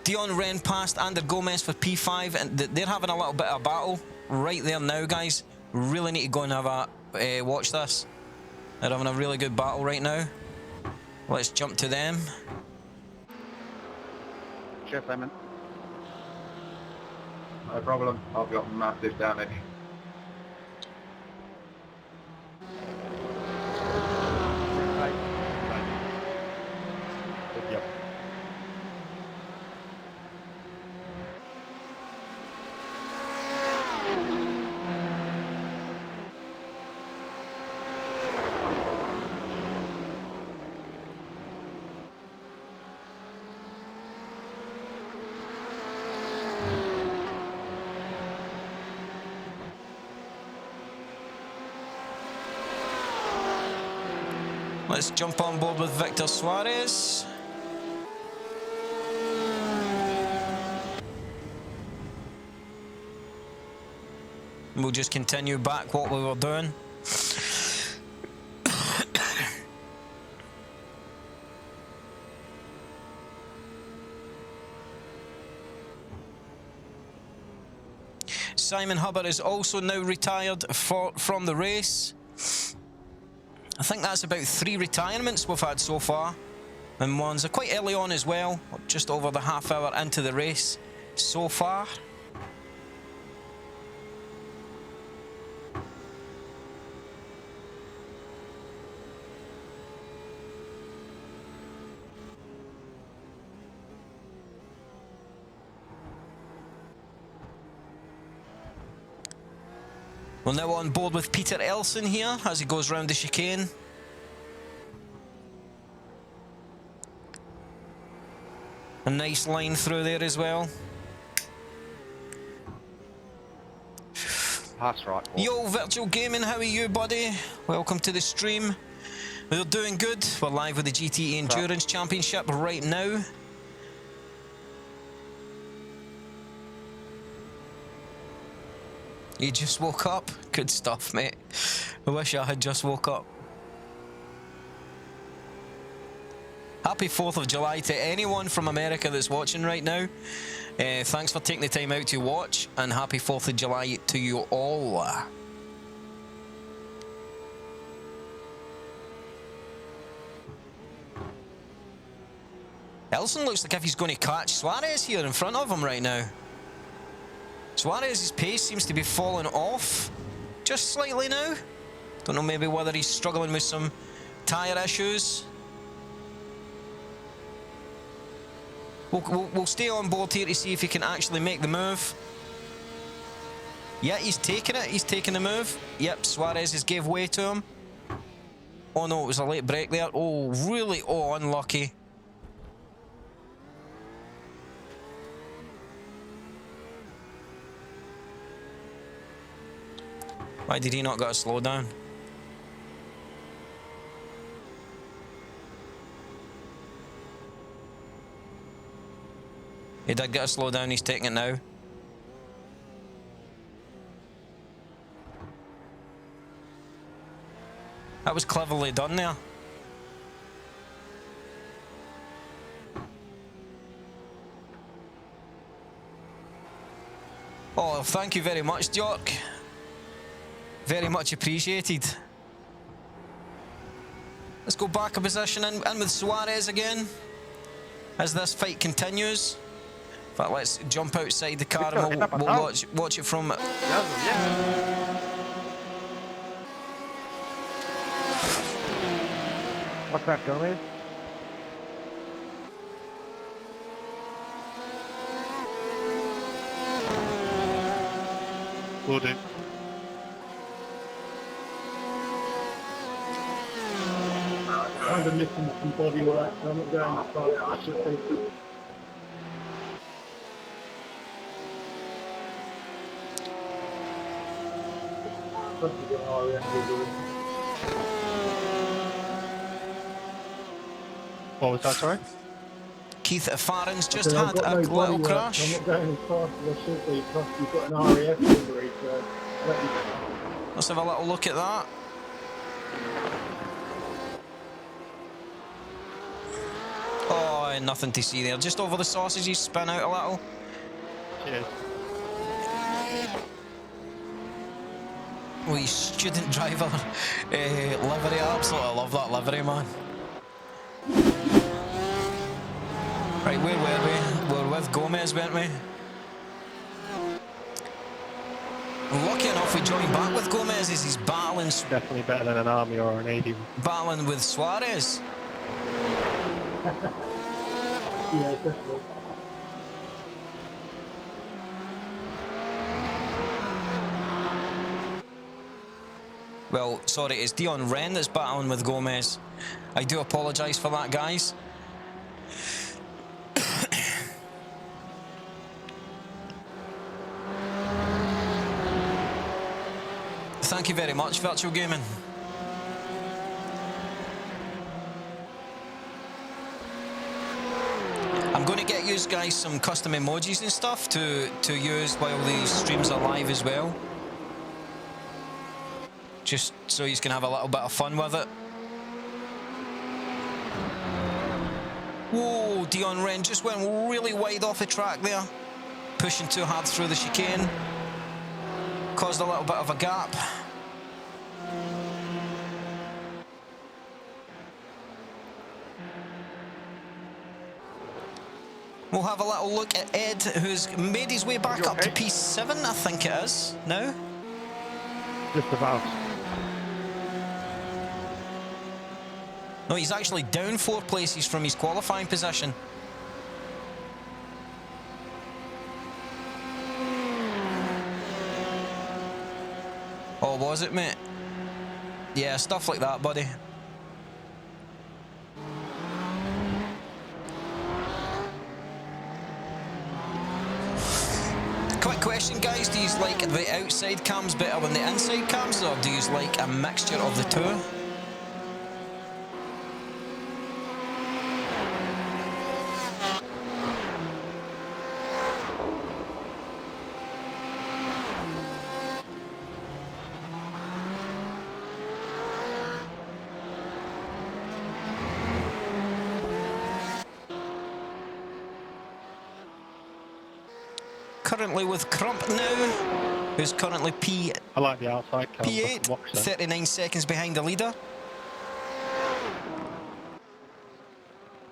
Dion Wren passed Ander Gomez for P5, and they're having a little bit of a battle right there now, guys. Really need to go and have a watch this. They're having a really good battle right now. Let's jump to them. Cheers, Simon. No problem. I've got massive damage. Yep. Let's jump on board with Victor Suarez. We'll just continue back what we were doing. Simon Hubbard is also now retired from the race. I think that's about 3 retirements we've had so far in Monza, quite early on as well, just over the half hour into the race so far. We're now on board with Peter Elson here as he goes round the chicane. A nice line through there as well. That's right. Yo, Virtual Gaming, how are you, buddy? Welcome to the stream. We're doing good. We're live with the GT Endurance Championship right now. You just woke up? Good stuff, mate. I wish I had just woke up. Happy 4th of July to anyone from America that's watching right now. Thanks for taking the time out to watch, and happy 4th of July to you all. Elson looks like if he's going to catch Suarez here in front of him right now. Suarez's pace seems to be falling off just slightly now. Don't know maybe whether he's struggling with some tyre issues. We'll stay on board here to see if he can actually make the move. Yeah, he's taking it. He's taking the move. Yep, Suarez has gave way to him. Oh no, it was a late break there. Oh, really? Oh, unlucky. Why did he not get a slowdown? He did get a slowdown, he's taking it now. That was cleverly done there. Oh, thank you very much, York. Very much appreciated. Let's go back a position in with Suarez again as this fight continues. In fact, let's jump outside the car and we'll watch it from... What's that, Gomez? Will do. I'm kind of missing some body work, so I'm not going as far as I should be. What was that, sorry? Keith Farron's just had a little crash. I'm not going as fast as I should be because you've got an RAF injury, so Let's have a little look at that. Oh, nothing to see there. Just over the sausages, spin out a little. Cheers. Oh, he's student driver livery. I absolutely love that livery, man. Right, where were we? We were with Gomez, weren't we? Lucky enough we joined back with Gomez as he's battling... Definitely better than an Army or an 80. Battling with Suarez. yeah, definitely. Well, sorry, it's Dion Wren that's battling with Gomez. I do apologise for that, guys. Thank you very much, Virtual Gaming. I'm going to get you guys some custom emojis and stuff to use while these streams are live as well. Just so you can have a little bit of fun with it. Whoa, Dion Wren just went really wide off the track there. Pushing too hard through the chicane. Caused a little bit of a gap. We'll have a little look at Ed, who's made his way back up to P7, I think it is, now. Just about. No, he's actually down 4 places from his qualifying position. Oh, was it, mate? Yeah, stuff like that, buddy. Quick question, guys. Do you like the outside cams better than the inside cams, or do you like a mixture of the two? currently with Crump now, who's currently I like the outside cam. P8, 39 seconds behind the leader.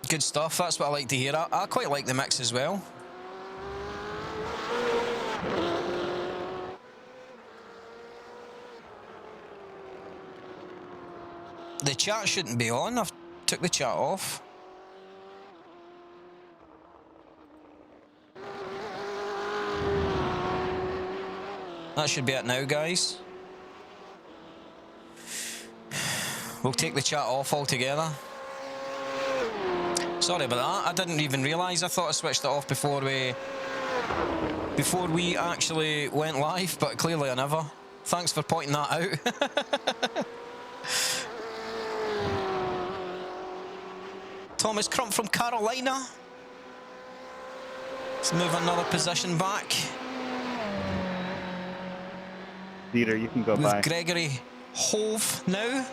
Good stuff, that's what I like to hear. I quite like the mix as well. The chat shouldn't be on, I've took the chat off. That should be it now, guys. We'll take the chat off altogether. Sorry about that, I didn't even realise. I thought I switched it off before we actually went live, but clearly I never. Thanks for pointing that out. Thomas Crump from Carolina. Let's move another position back. Leader, you can go With by. Gregory Hove now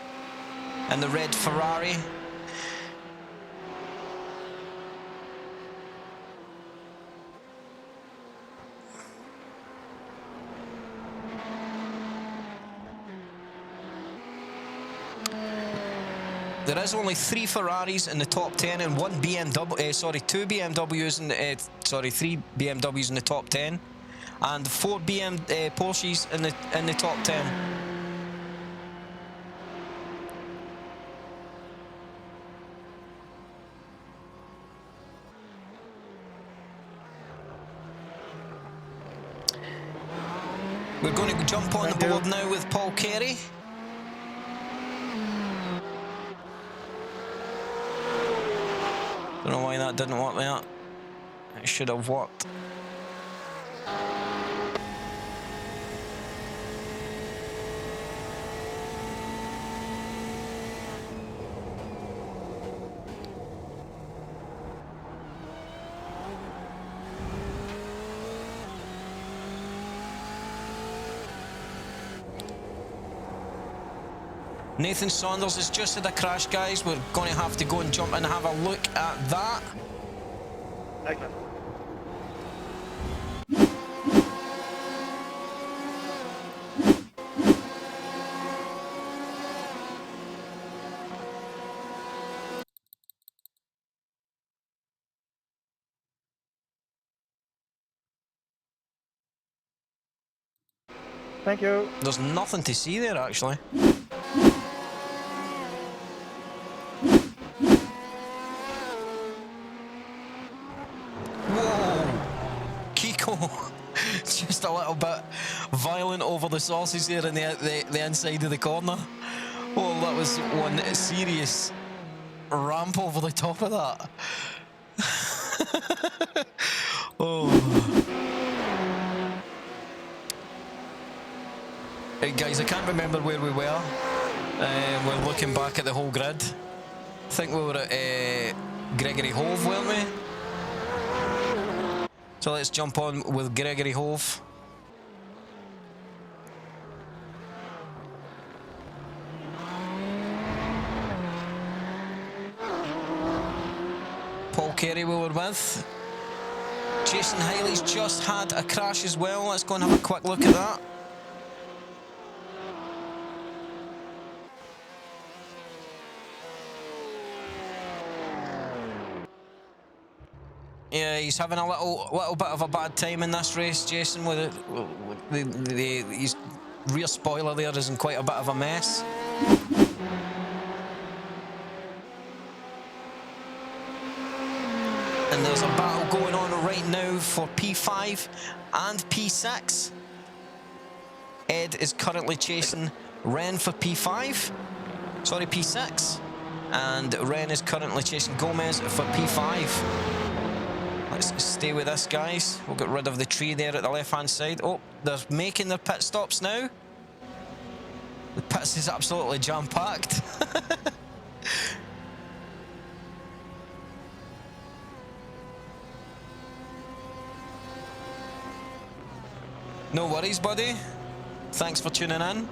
in the red Ferrari. There is only 3 Ferraris in the top 10 and 1 BMW, 2 BMWs in the, 3 BMWs in the top 10 and 4 Porsches in the top 10. We're going to jump on the board now with Paul Carey. Don't know why that didn't work there. It should have worked. Nathan Saunders has just had a crash, guys. We're going to have to go and jump and have a look at that. Excellent. Thank you. There's nothing to see there, actually. Just a little bit violent over the sauces there in the inside of the corner. Oh, that was one serious ramp over the top of that. Oh. Hey guys, I can't remember where we were. We're looking back at the whole grid. I think we were at Gregory Hove, weren't we? So let's jump on with Gregory Hove. Paul Carey we were with. Jason Hiley's just had a crash as well. Let's go and have a quick look at that. Yeah, he's having a little bit of a bad time in this race, Jason. With his rear spoiler there is in quite a bit of a mess. And there's a battle going on right now for P5 and P6. Ed is currently chasing Ren for P5. Sorry, P6. And Ren is currently chasing Gomez for P5. Let's stay with this, guys. We'll get rid of the tree there at the left-hand side. Oh, they're making their pit stops now. The pits is absolutely jam-packed. No worries, buddy. Thanks for tuning in.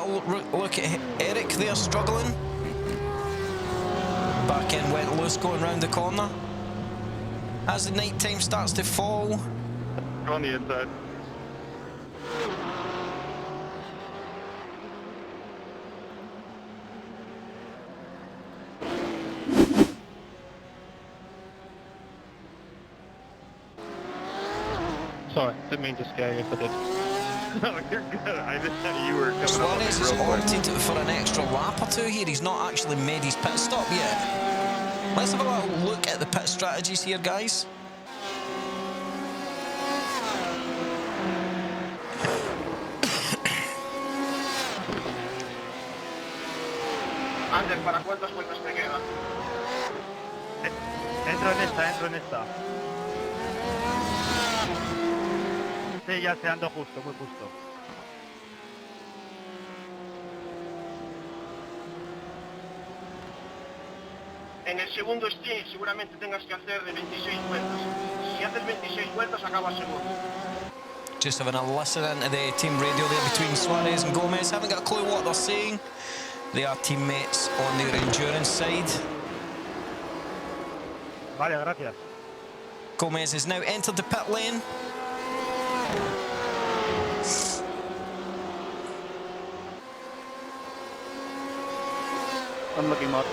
little look at Eric there struggling. Back end went loose going round the corner. As the night time starts to fall. On the inside. Sorry, didn't mean to scare you if I did. No, you're good. I just thought you were coming up on me Suarez has real quick. opted for an extra lap or two here. He's not actually made his pit stop yet. Let's have a little look at the pit strategies here, guys. Ander, ¿para cuántas vueltas te quedan? Entro en esta. Sí, ya se ando justo, muy justo. En el segundo stint seguramente tengas que hacer de 26 vueltas. Si haces 26 vueltas acabas segundo. Just having a listen into the team radio there between Suarez and Gomez. Haven't got a clue what they're saying. They are teammates on their endurance side. Vale, gracias. Gomez has now entered the pit lane. I'm looking up.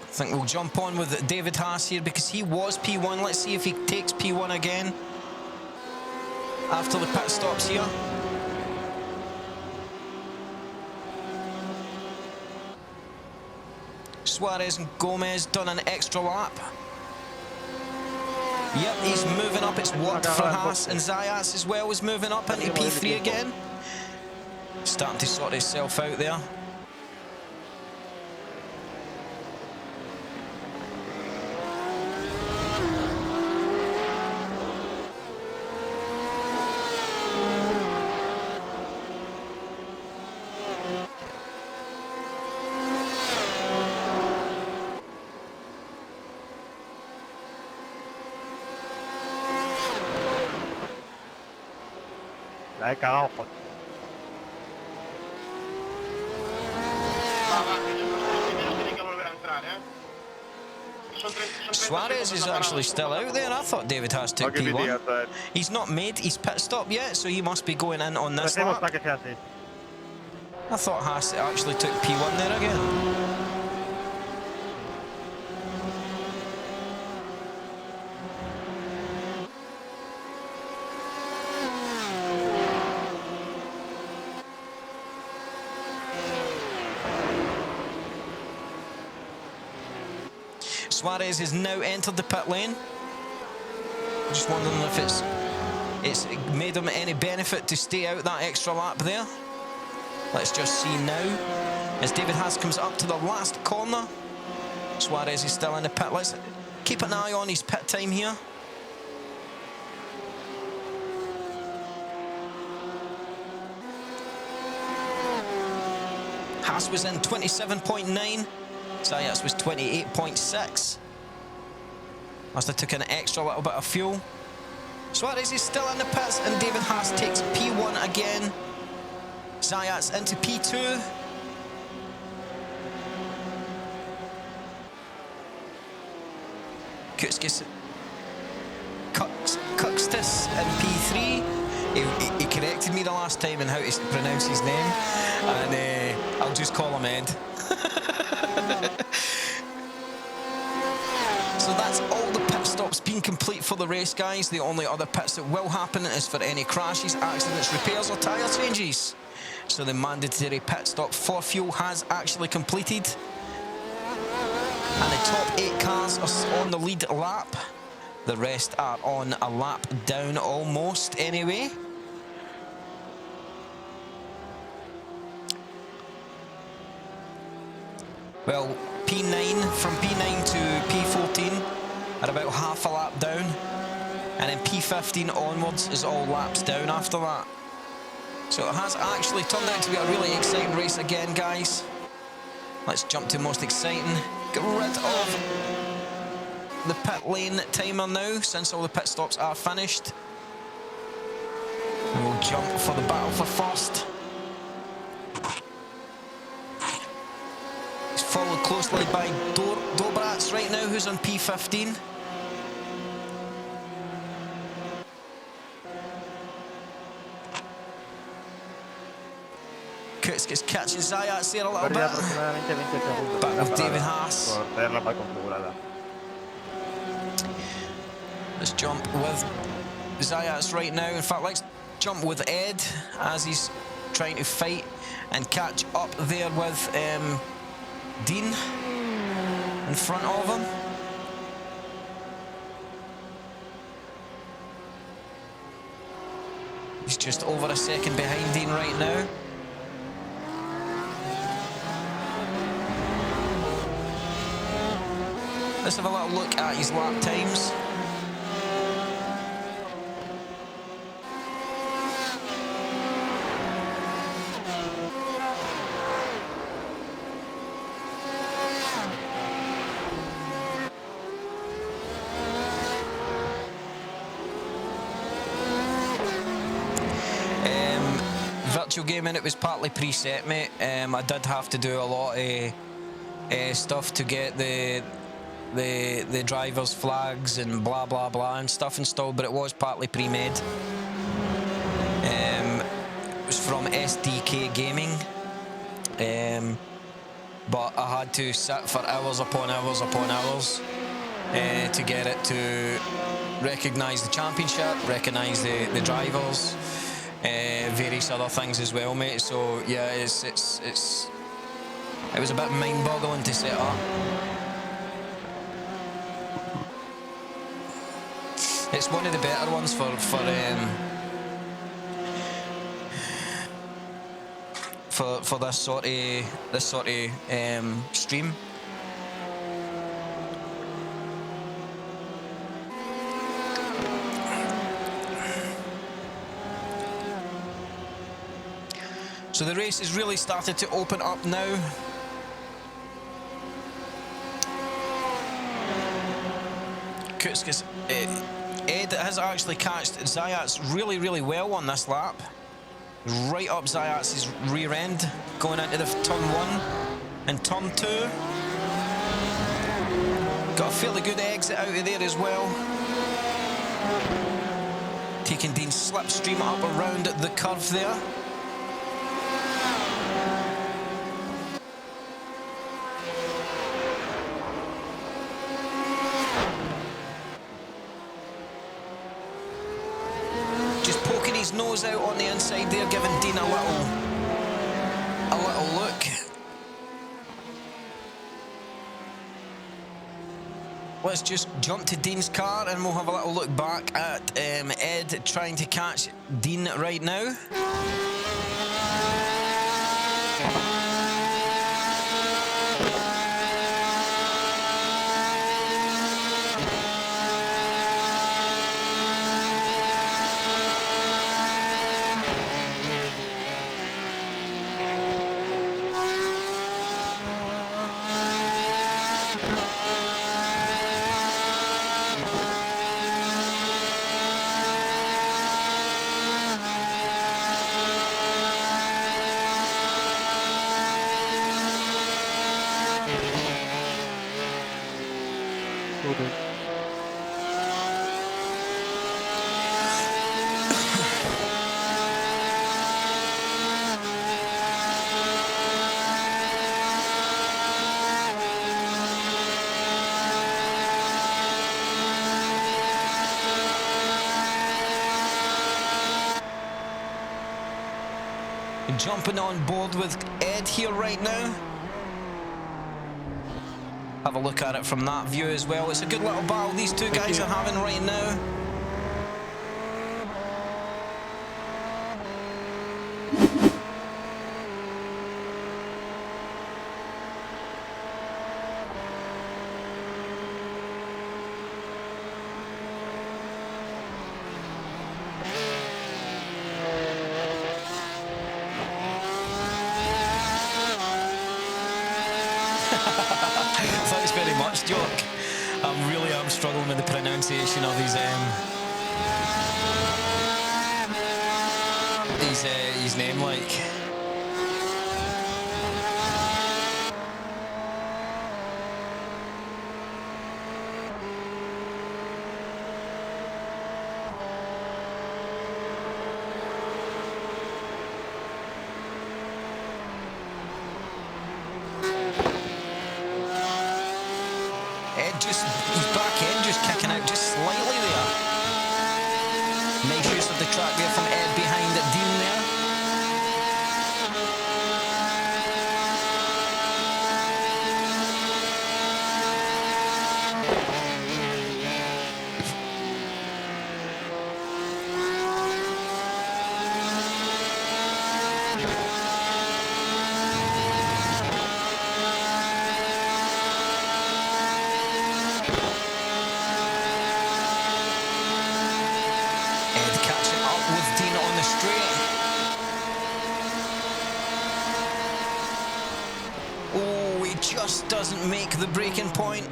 I think we'll jump on with David Haas here because he was P1. Let's see if he takes P1 again after the pit stops here. Suarez and Gomez done an extra lap. Yep, he's moving up. It's worked for Haas, and Zayas as well is moving up into P3 again. Starting to sort himself out there. La he cagado, joder. Va, que los tres primeros tienen que volver a entrar, ¿eh? Son 30 Suarez is actually still out there. I thought David Haas I'll took give you the P1. outside. He's not made his pit stop yet, so he must be going in on this Hacemos lap. para que sea así. I thought Haas actually took P1 there again. Suarez has now entered the pit lane. Just wondering if it's made him any benefit to stay out that extra lap there. Let's just see now. As David Haas comes up to the last corner. Suarez is still in the pit. Let's keep an eye on his pit time here. Haas was in 27.9. Zayas was 28.6. Must have took an extra little bit of fuel. Suarez is still in the pits and David Haas takes P1 again. Zayas into P2. Kukstis in P3. He corrected me the last time on how to pronounce his name, and I'll just call him Ed. So that's all the pit stops being complete for the race, guys. The only other pits that will happen is for any crashes, accidents, repairs or tyre changes. So the mandatory pit stop for fuel has actually completed. And the top 8 cars are on the lead lap. The rest are on a lap down almost anyway. Well, P9, from P9 to P14 are about half a lap down. And then P15 onwards is all laps down after that. So it has actually turned out to be a really exciting race again, guys. Let's jump to most exciting. Get rid of the pit lane timer now, since all the pit stops are finished. jump for the battle for first. He's followed closely by Dobrats right now, who's on P15. Kurtz gets catching Zayats there a little Perdí bit. aproximadamente 20 segundos. Back en la with David parada Haas. Por tenerla mal configurada. Let's jump with Zayats right now. In fact, let's jump with Ed as he's trying to fight and catch up there with Dean in front of him. He's just over a second behind Dean right now. Let's have a little look at his lap times. Virtual gaming, it was partly preset, mate. I did have to do a lot of stuff to get the driver's flags and blah blah blah and stuff installed, but it was partly pre-made. It was from SDK Gaming, but I had to sit for hours upon hours upon hours to get it to recognise the championship, recognise the drivers, various other things as well, mate. So yeah, it was a bit mind-boggling to set up. It's one of the better ones for this sort of stream. So the race has really started to open up now. Kutskas, Ed has actually catched Zayats really, really well on this lap. Right up Zayats' rear end, going into the turn 1 and turn 2. Got a fairly good exit out of there as well. Taking Dean's slipstream up around the curve there. Nose out on the inside there, giving Dean a little look. Let's just jump to Dean's car and we'll have a little look back at Ed trying to catch Dean right now. Jumping on board with Ed here right now. Have a look at it from that view as well. It's a good little battle these two guys are having right now. Thanks very much, Jock. I'm struggling with the pronunciation of his his name like. His back end just kicking out just slightly there. Nice use of the track there from Ed behind Dean there. Just doesn't make the breaking point.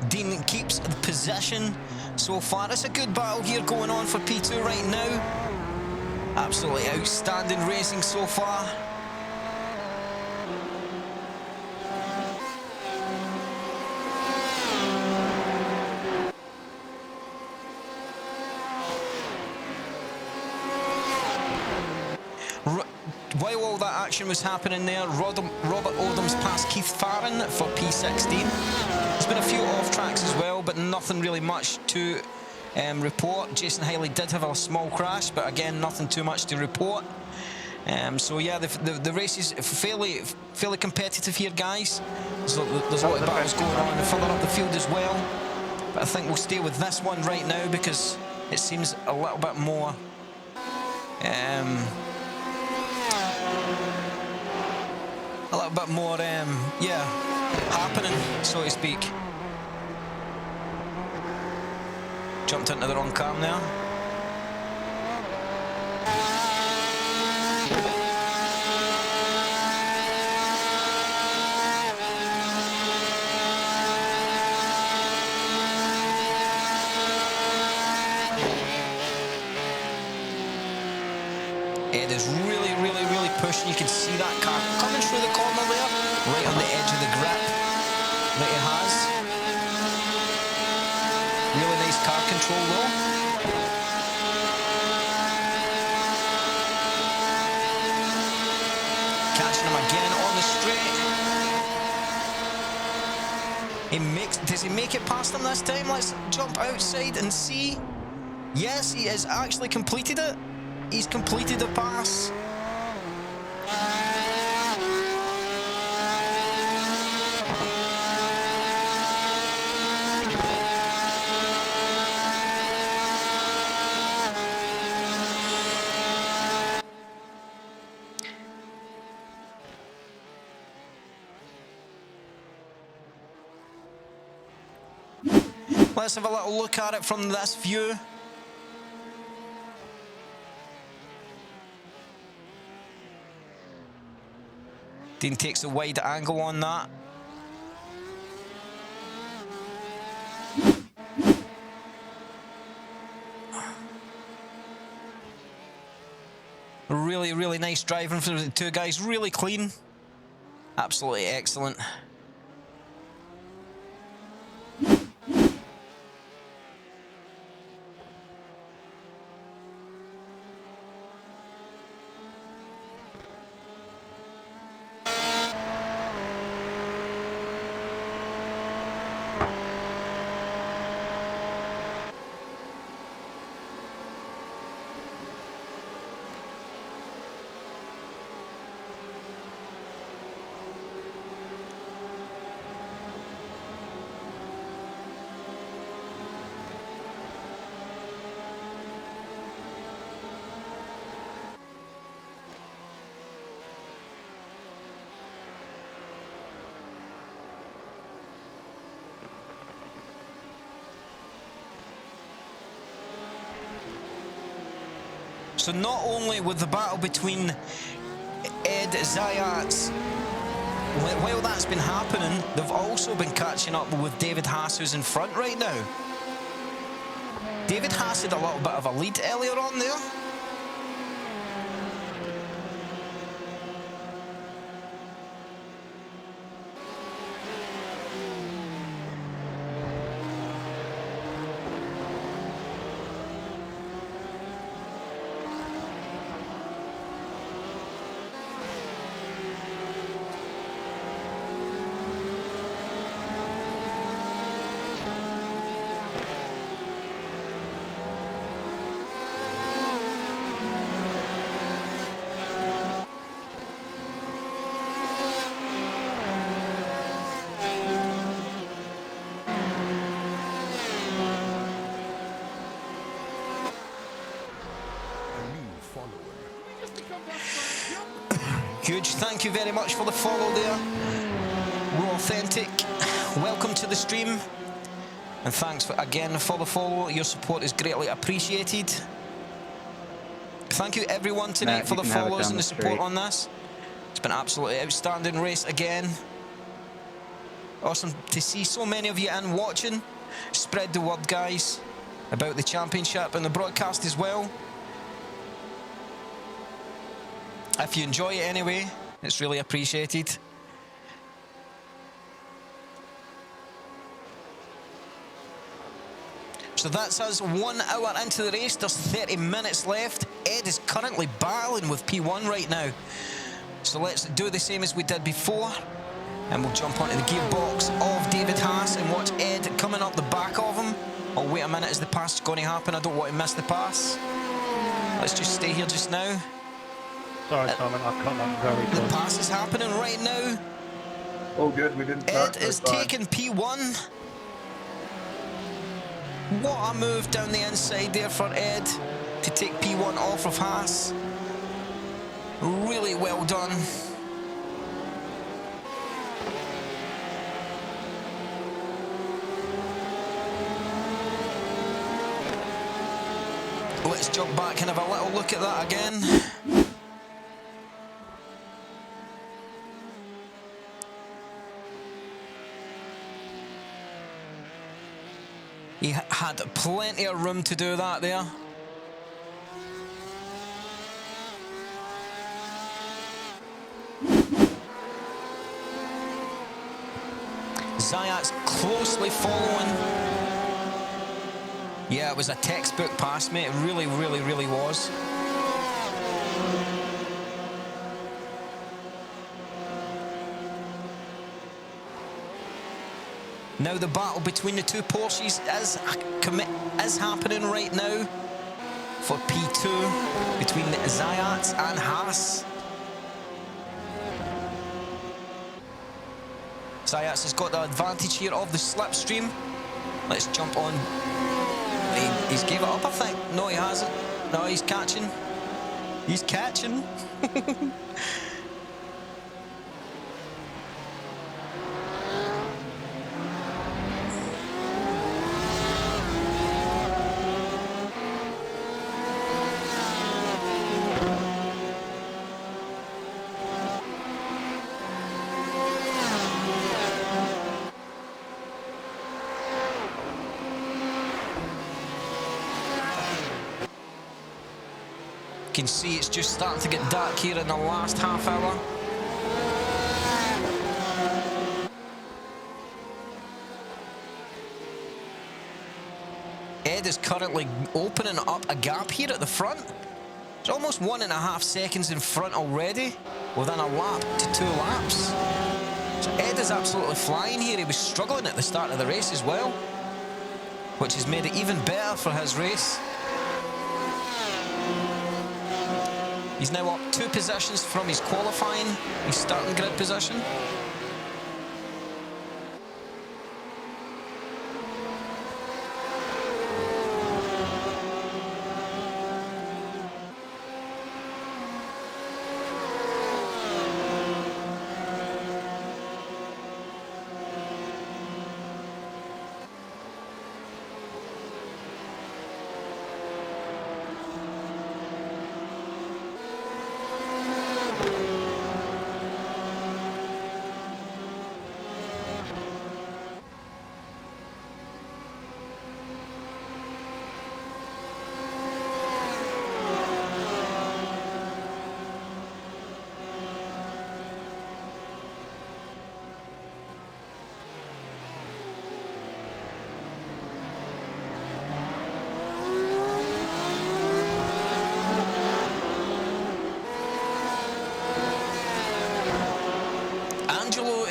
Dean keeps the possession so far. It's a good battle here going on for P2 right now. Absolutely outstanding racing so far. While all that action was happening there, Robert Odom's passed Keith Farron for P16. There's been a few off tracks as well, but nothing really much to report. Jason Hiley did have a small crash, but again, nothing too much to report. So yeah, the race is fairly competitive here, guys. There's a lot of battles going on further up the field as well. But I think we'll stay with this one right now because it seems a little bit more yeah, happening, so to speak. Jumped into the wrong cam there. Ed is really pushing. You can see that car coming through the corner there, right on the edge of the grip that he has. Really nice car control though. Catching him again on the straight. Does he make it past him this time? Let's jump outside and see. Yes, he has actually completed it. He's completed the pass. Let's have a little look at it from this view. Dean takes a wide angle on that. Really nice driving from the two guys. Really clean. Absolutely excellent. So not only with the battle between Ed Zayat, while that's been happening, they've also been catching up with David Haas, who's in front right now. David Haas had a little bit of a lead earlier on there. Huge thank you very much for the follow there. Raw Authentic, welcome to the stream. And thanks again for the follow. Your support is greatly appreciated. Thank you everyone tonight Matt, for you the can have it follows down and the the support straight. on this. It's been an absolutely outstanding race again. Awesome to see so many of you in watching. Spread the word, guys, about the championship and the broadcast as well. If you enjoy it anyway, it's really appreciated. So that's us 1 hour into the race. There's 30 minutes left. Ed is currently battling with P1 right now. So let's do the same as we did before. And we'll jump onto the gearbox of David Haas and watch Ed coming up the back of him. Oh, wait a minute, is the pass going to happen? I don't want to miss the pass. Let's just stay here just now. Sorry, Simon, I cut that very The close. pass is happening right now. All good, we didn't Ed is taking P1. What a move down the inside there for Ed to take P1 off of Haas. Really well done. Let's jump back and have a little look at that again. He had plenty of room to do that there. Zayat's closely following. Yeah, it was a textbook pass, mate. It really, really, really was. Now the battle between the two Porsches is happening right now for P2 between the Zayats and Haas. Zayats has got the advantage here of the slipstream. Let's jump on. He's gave it up, I think. No, he hasn't. No, he's catching. He's catching. You can see it's just starting to get dark here in the last half hour. Ed is currently opening up a gap here at the front. It's almost 1.5 seconds in front already, within a lap to 2 laps. So Ed is absolutely flying here. He was struggling at the start of the race as well, which has made it even better for his race. He's now up 2 positions from his qualifying, his starting grid position.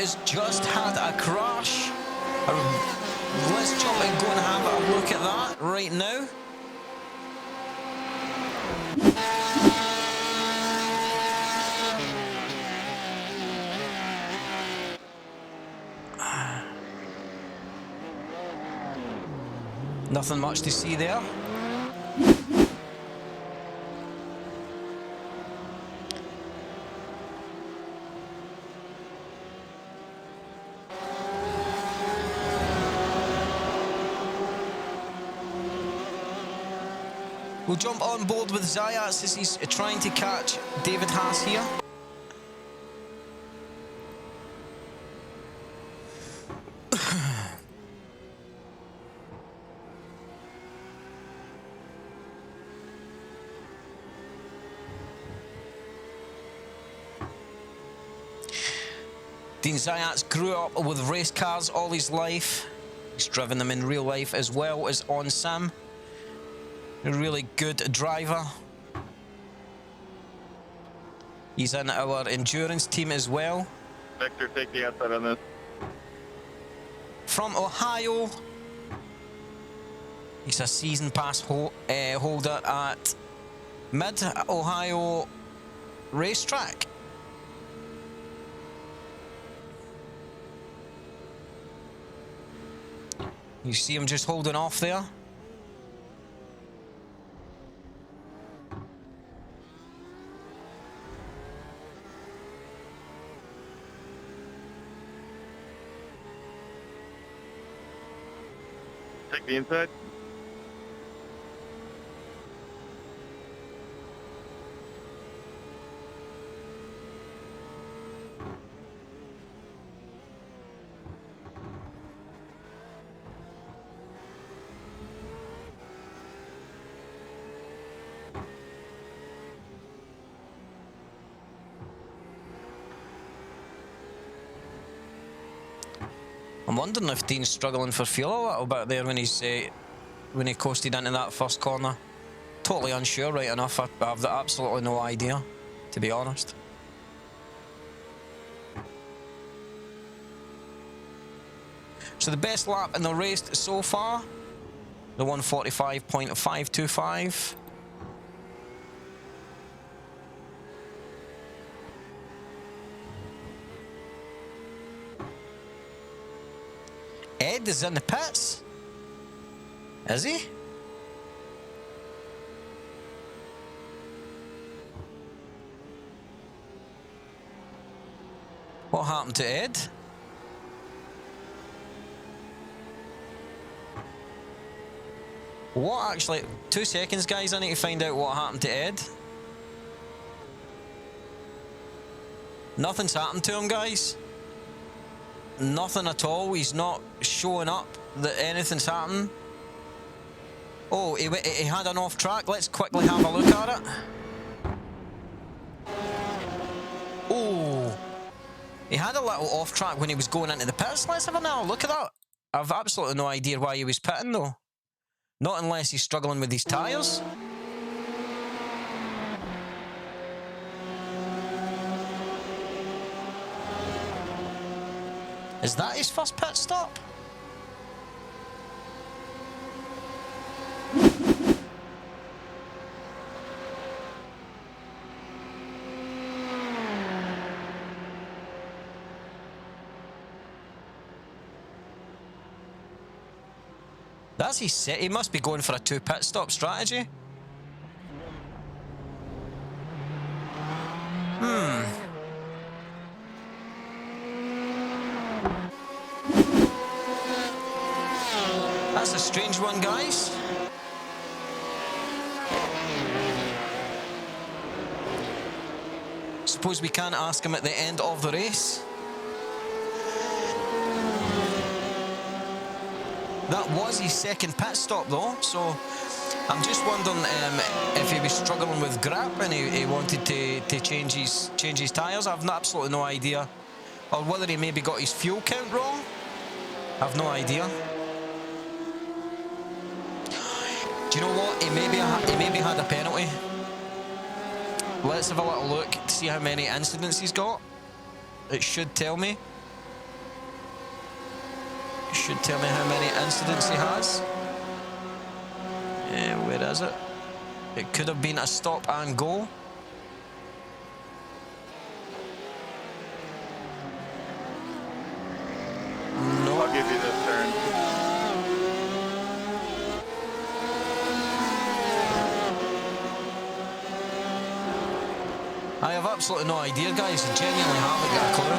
Has just had a crash. Let's jump and go and have a look at that right now. Nothing much to see there. We'll jump on board with Zayat as he's trying to catch David Haas here. Dean Zayat grew up with race cars all his life. He's driven them in real life as well as on sim. A really good driver. He's in our endurance team as well. Victor, take the outside on this. From Ohio. He's a season pass holder at Mid-Ohio Racetrack. You see him just holding off there. Take the inside. I'm wondering if Dean's struggling for fuel a little bit there when he coasted into that first corner. Totally unsure, right enough. I have absolutely no idea, to be honest. So the best lap in the race so far, the 1:45.525. Ed is in the pits. Is he? What happened to Ed? What actually? 2 seconds, guys. I need to find out what happened to Ed. Nothing's happened to him, guys. Nothing at all. He's not showing up that anything's happened. Oh, he had an off track. Let's quickly have a look at it. Oh, he had a little off track when he was going into the pits. Let's have another look at that. I've absolutely no idea why he was pitting though. Not unless he's struggling with his tyres. Is that his first pit stop? That's his set. He must be going for a 2 pit stop strategy. That's a strange one, guys. Suppose we can't ask him at the end of the race. That was his second pit stop though, so I'm just wondering if he was struggling with grip and he wanted to change his tyres. I've absolutely no idea. Or whether he maybe got his fuel count wrong. I've no idea. Do you know what? He maybe had a penalty. Let's have a little look to see how many incidents he's got. It should tell me. It should tell me how many incidents he has. Where is it? It could have been a stop and go. No. I'll give you this turn. I have absolutely no idea, guys. I genuinely haven't got a clue.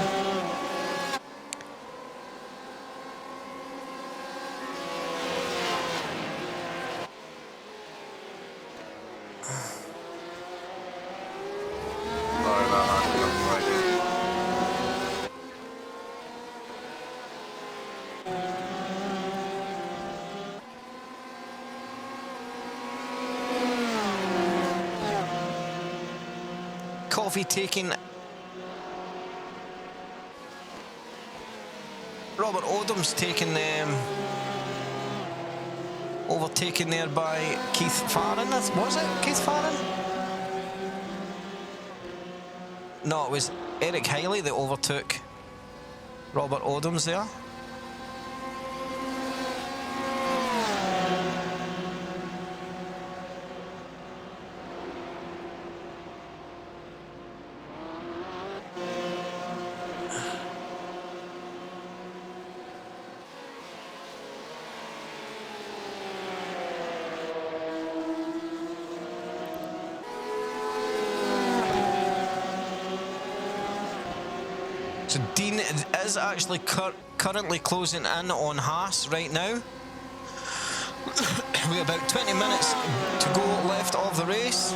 overtaking Robert Odom's taking them. Overtaken there by Keith Farron. Was it Keith Farron? No, it was Eric Hiley that overtook Robert Odoms there. So Dean is actually currently closing in on Haas right now. We have about 20 minutes to go left of the race.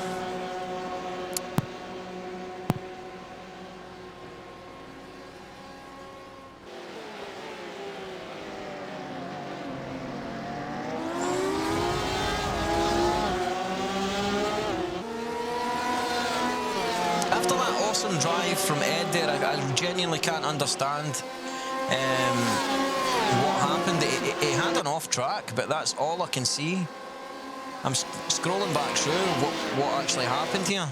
After that awesome drive from Ed there, I genuinely can't understand what happened. He had an off track, but that's all I can see. I'm scrolling back through what actually happened here.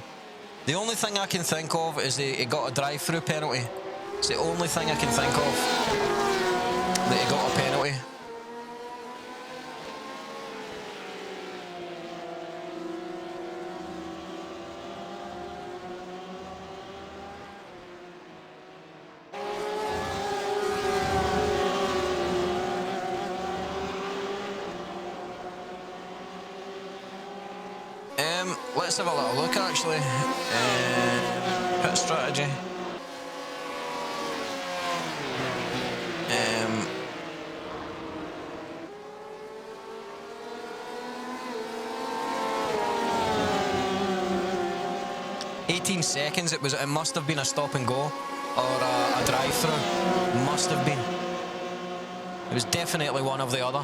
The only thing I can think of is he got a drive-through penalty. It's the only thing I can think of that he got a penalty. Let's have a little look actually. Pit strategy. 18 seconds. It must have been a stop and go or a drive-through. Must have been. It was definitely one of the other.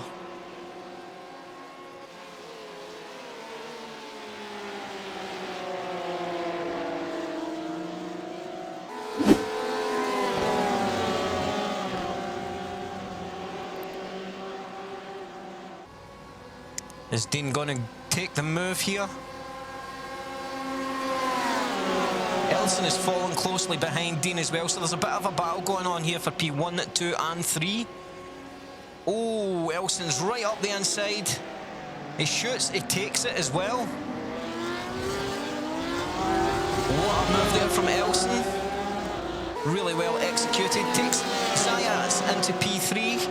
Is Dean going to take the move here? Elson is following closely behind Dean as well, so there's a bit of a battle going on here for P1, 2 and 3. Oh, Elson's right up the inside. He shoots, he takes it as well. What a move there from Elson. Really well executed. Takes Zayas into P3.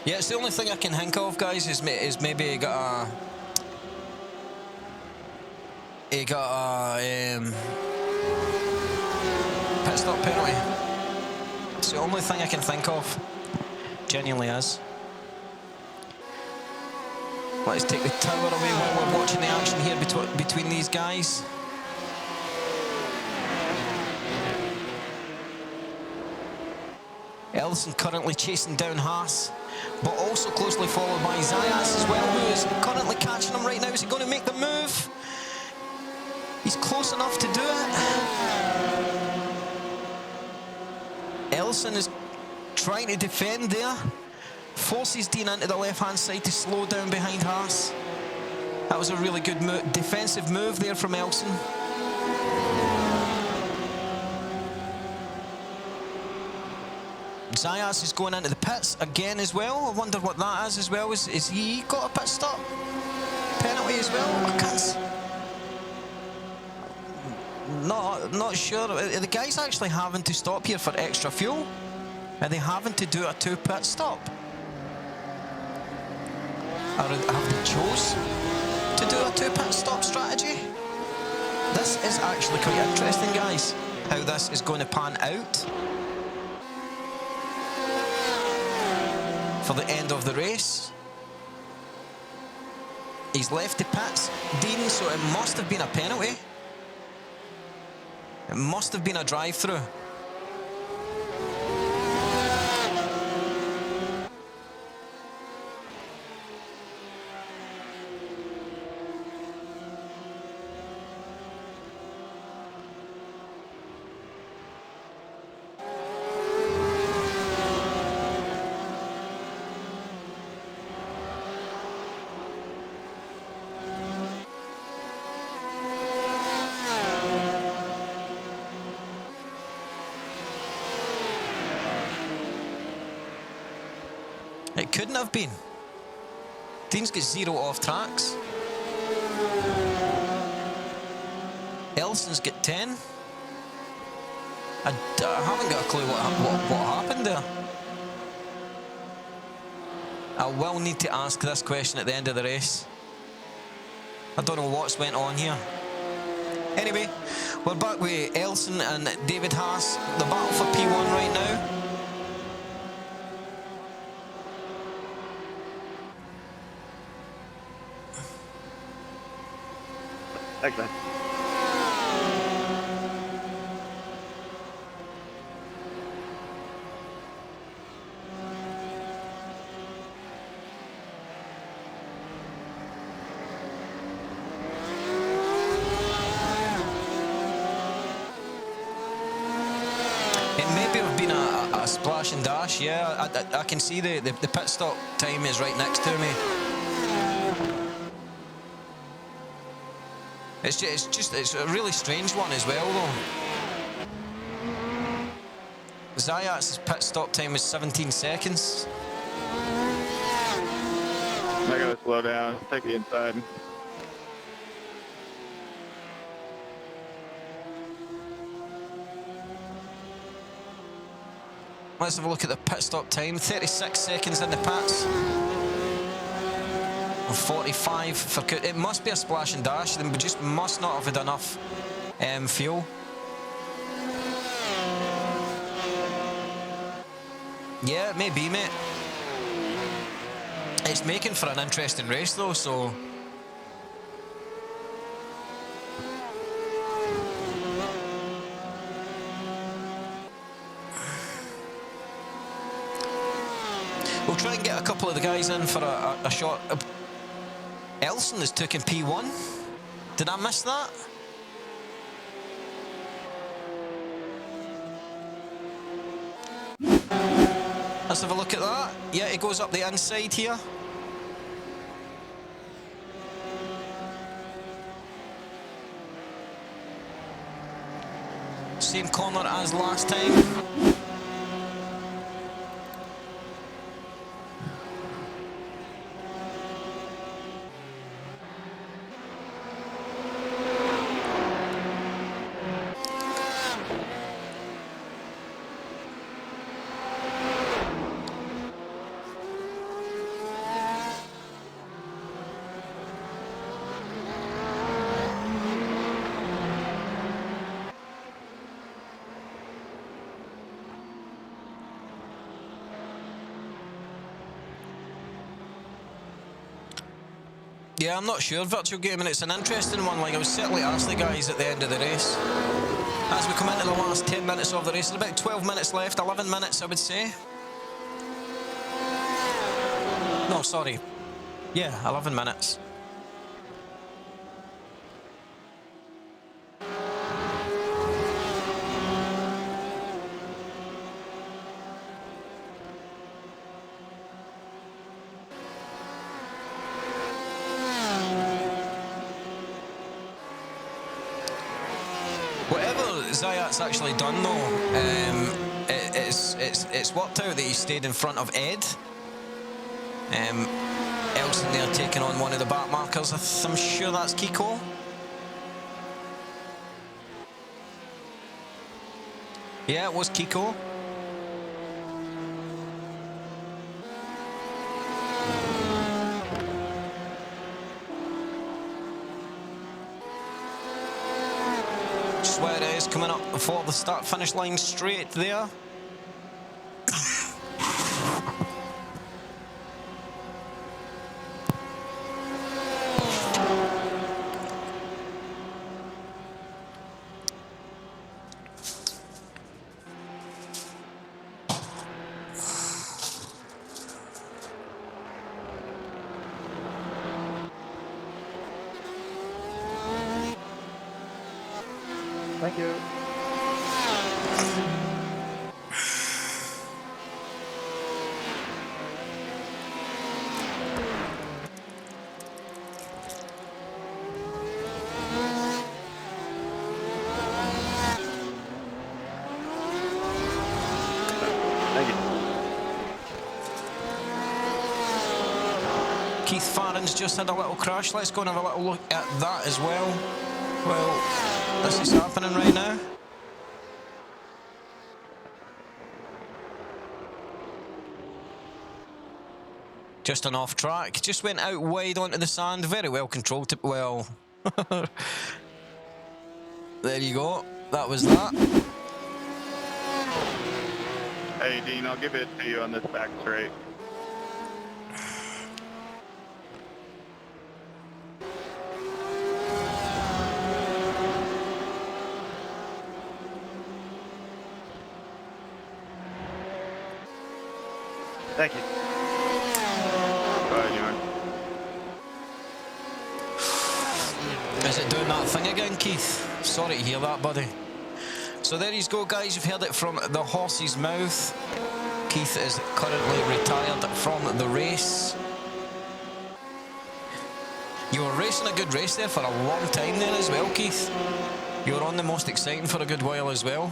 Yeah, it's the only thing I can think of, guys, is maybe he got a pit stop penalty. It's the only thing I can think of. Genuinely is. Let's take the tower away while we're watching the action here between these guys. Ellison currently chasing down Haas, but also closely followed by Zayas as well, who is currently catching him right now. Is he going to make the move? He's close enough to do it. Ellison is trying to defend there. Forces Dean into the left-hand side to slow down behind Haas. That was a really good defensive move there from Ellison. Zayas is going into the pits again as well. I wonder what that is as well. Is he got a pit stop penalty as well? I can't. Not sure. Are the guys actually having to stop here for extra fuel? Are they having to do a 2 pit stop? Or have they chose to do a 2 pit stop strategy? This is actually quite interesting, guys, how this is going to pan out for the end of the race. He's left the pits, Dean, so it must have been a penalty. It must have been a drive-through. It couldn't have been. Dean's got 0 off tracks. Elson's got 10. I haven't got a clue what happened there. I will need to ask this question at the end of the race. I don't know what's went on here. Anyway, we're back with Elson and David Haas. The battle for P1 right now. Thanks, man. It maybe have been a splash and dash, yeah. I can see the pit stop time is right next to me. It's a really strange one as well, though. Zayat's pit stop time was 17 seconds. I gotta slow down, take the inside. Let's have a look at the pit stop time. 36 seconds in the pits. 45 for it must be a splash and dash. Then we just must not have had enough fuel. Yeah, it may be, mate. It's making for an interesting race though, so we'll try and get a couple of the guys in for a shot. Elson is taking P1. Did I miss that? Let's have a look at that. Yeah, it goes up the inside here. Same corner as last time. Yeah, I'm not sure, Virtual Gaming. It's an interesting one. Like, I was certainly asked the guys at the end of the race. As we come into the last 10 minutes of the race, there's about 12 minutes left, 11 minutes, I would say. No, sorry. Yeah, 11 minutes. Zayat's actually done though, it's worked out that he stayed in front of Ed. Elson there taking on one of the back markers. I'm sure that's Kiko. Yeah, it was Kiko. Suarez coming up before the start-finish line straight there. Thank you. Thank you. Keith Farron's just had a little crash. Let's go and have a little look at that as well. Well, this is happening right now. Just an off track. Just went out wide onto the sand. Very well controlled. Well, there you go. That was that. Hey Dean, I'll give it to you on this back straight. Thank you. Go ahead, Jordan. Is it doing that thing again, Keith? Sorry to hear that, buddy. So there you go, guys. You've heard it from the horse's mouth. Keith is currently retired from the race. You were racing a good race there for a long time then as well, Keith. You were on the most exciting for a good while as well.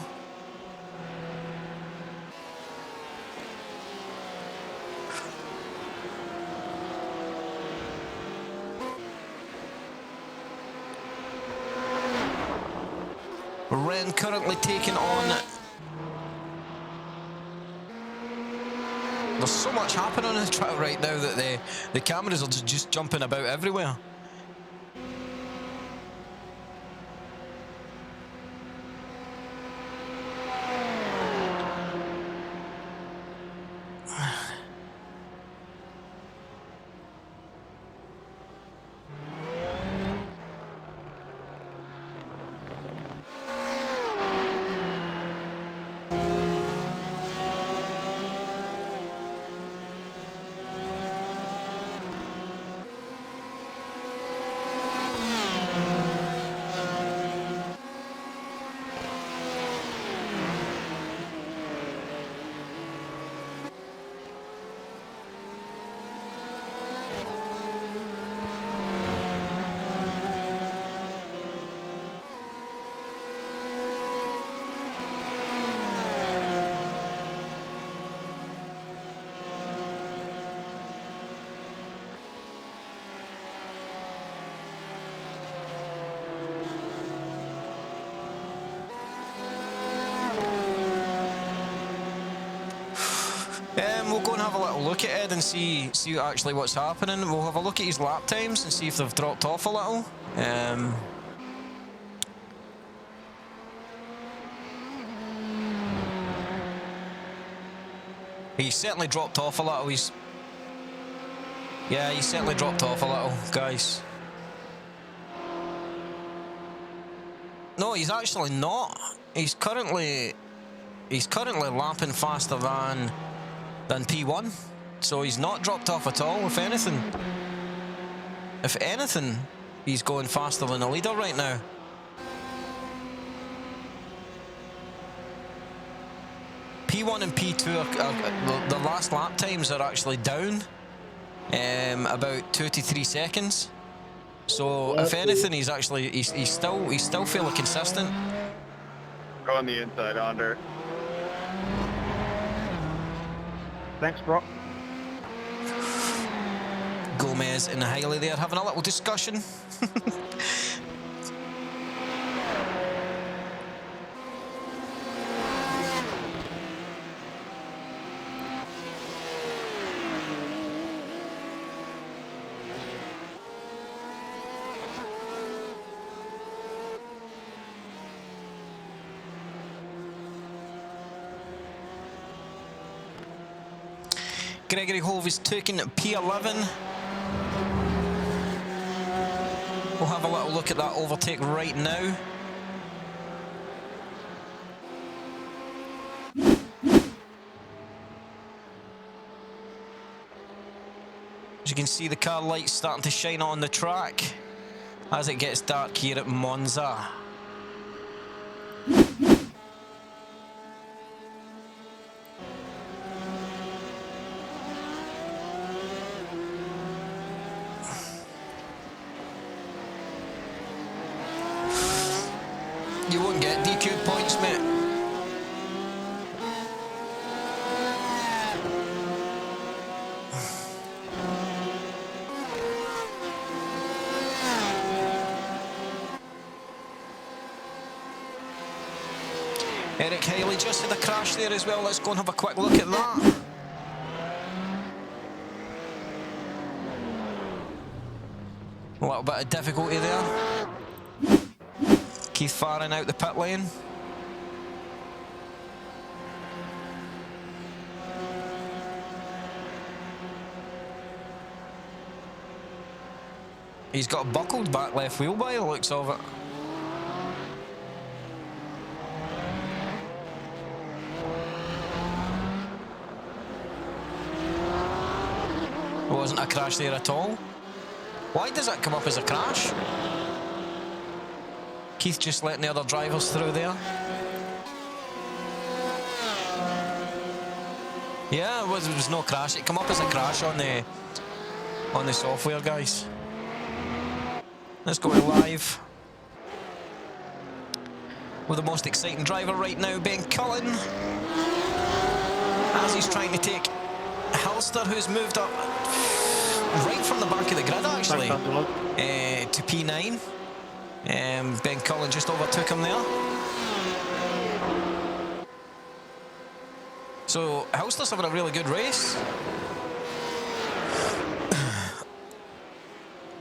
Ren currently taking on... There's so much happening on the track right now that the cameras are just jumping about everywhere. We'll go and have a little look at Ed and see actually what's happening. We'll have a look at his lap times and see if they've dropped off a little. He's certainly dropped off a little. He's certainly dropped off a little, guys. No, he's actually not. He's currently lapping faster than P1, so he's not dropped off at all. If anything, he's going faster than the leader right now. P1 and P2 the last lap times are actually down about 2 to 3 seconds. So if anything, he's still fairly consistent. Go on the inside, Onder. Thanks, Brock. Gomez and Hailey there having a little discussion. Gregory Hove is taking P11. We'll have a little look at that overtake right now. As you can see, the car lights starting to shine on the track as it gets dark here at Monza. You won't get DQ points, mate. Eric Haley just had a crash there as well. Let's go and have a quick look at that. A little bit of difficulty there. Keith Farron out the pit lane. He's got a buckled back left wheel by the looks of it. There wasn't a crash there at all. Why does that come up as a crash? Keith just letting the other drivers through there. Yeah, it was no crash. It came up as a crash on the software, guys. Let's go live with the most exciting driver right now, Ben Cullen, as he's trying to take Halster, who's moved up right from the back of the grid actually to P9. Ben Cullen just overtook him there. So Halster's having a really good race.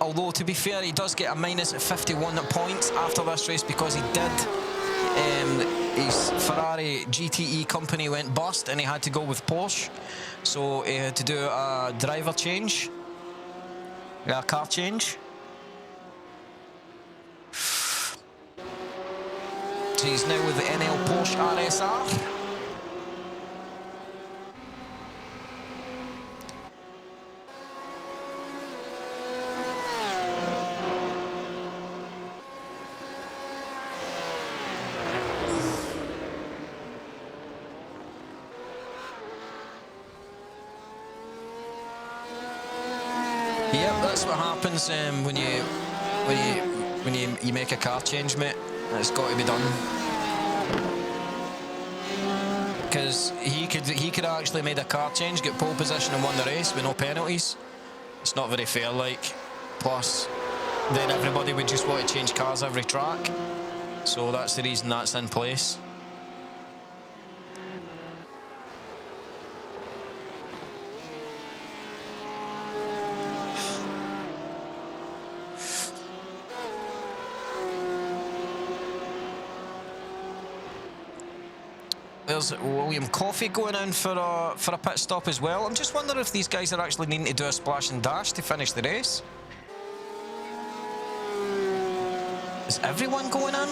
Although, to be fair, he does get a minus 51 points after this race because he did. His Ferrari GTE company went bust and he had to go with Porsche. So he had to do a driver change. A car change. So he's now with the NL Porsche RSR. Yep, that's what happens when you make a car change, mate. It's got to be done. Because he could have actually made a car change, get pole position and won the race with no penalties. It's not very fair, like. Plus, then everybody would just want to change cars every track. So that's the reason that's in place. There's William Coffey going in for a pit stop as well. I'm just wondering if these guys are actually needing to do a splash and dash to finish the race. Is everyone going in?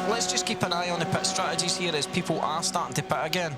Let's just keep an eye on the pit strategies here as people are starting to pit again.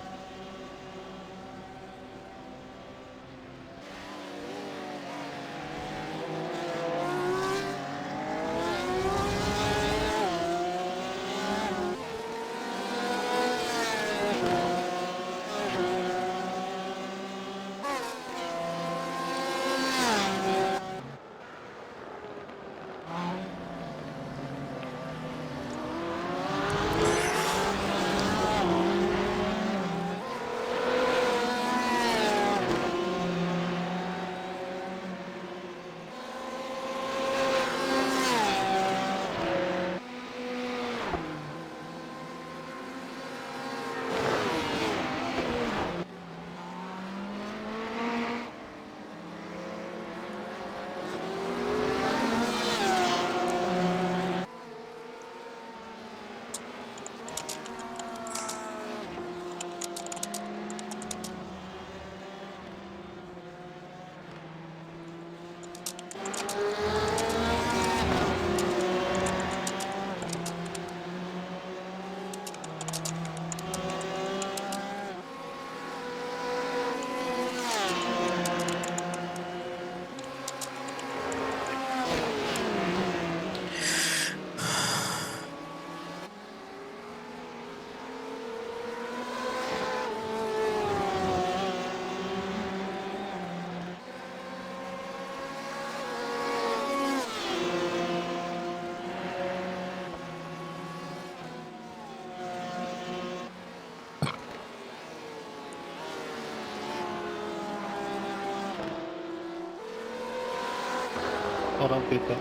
Hold on, Peter.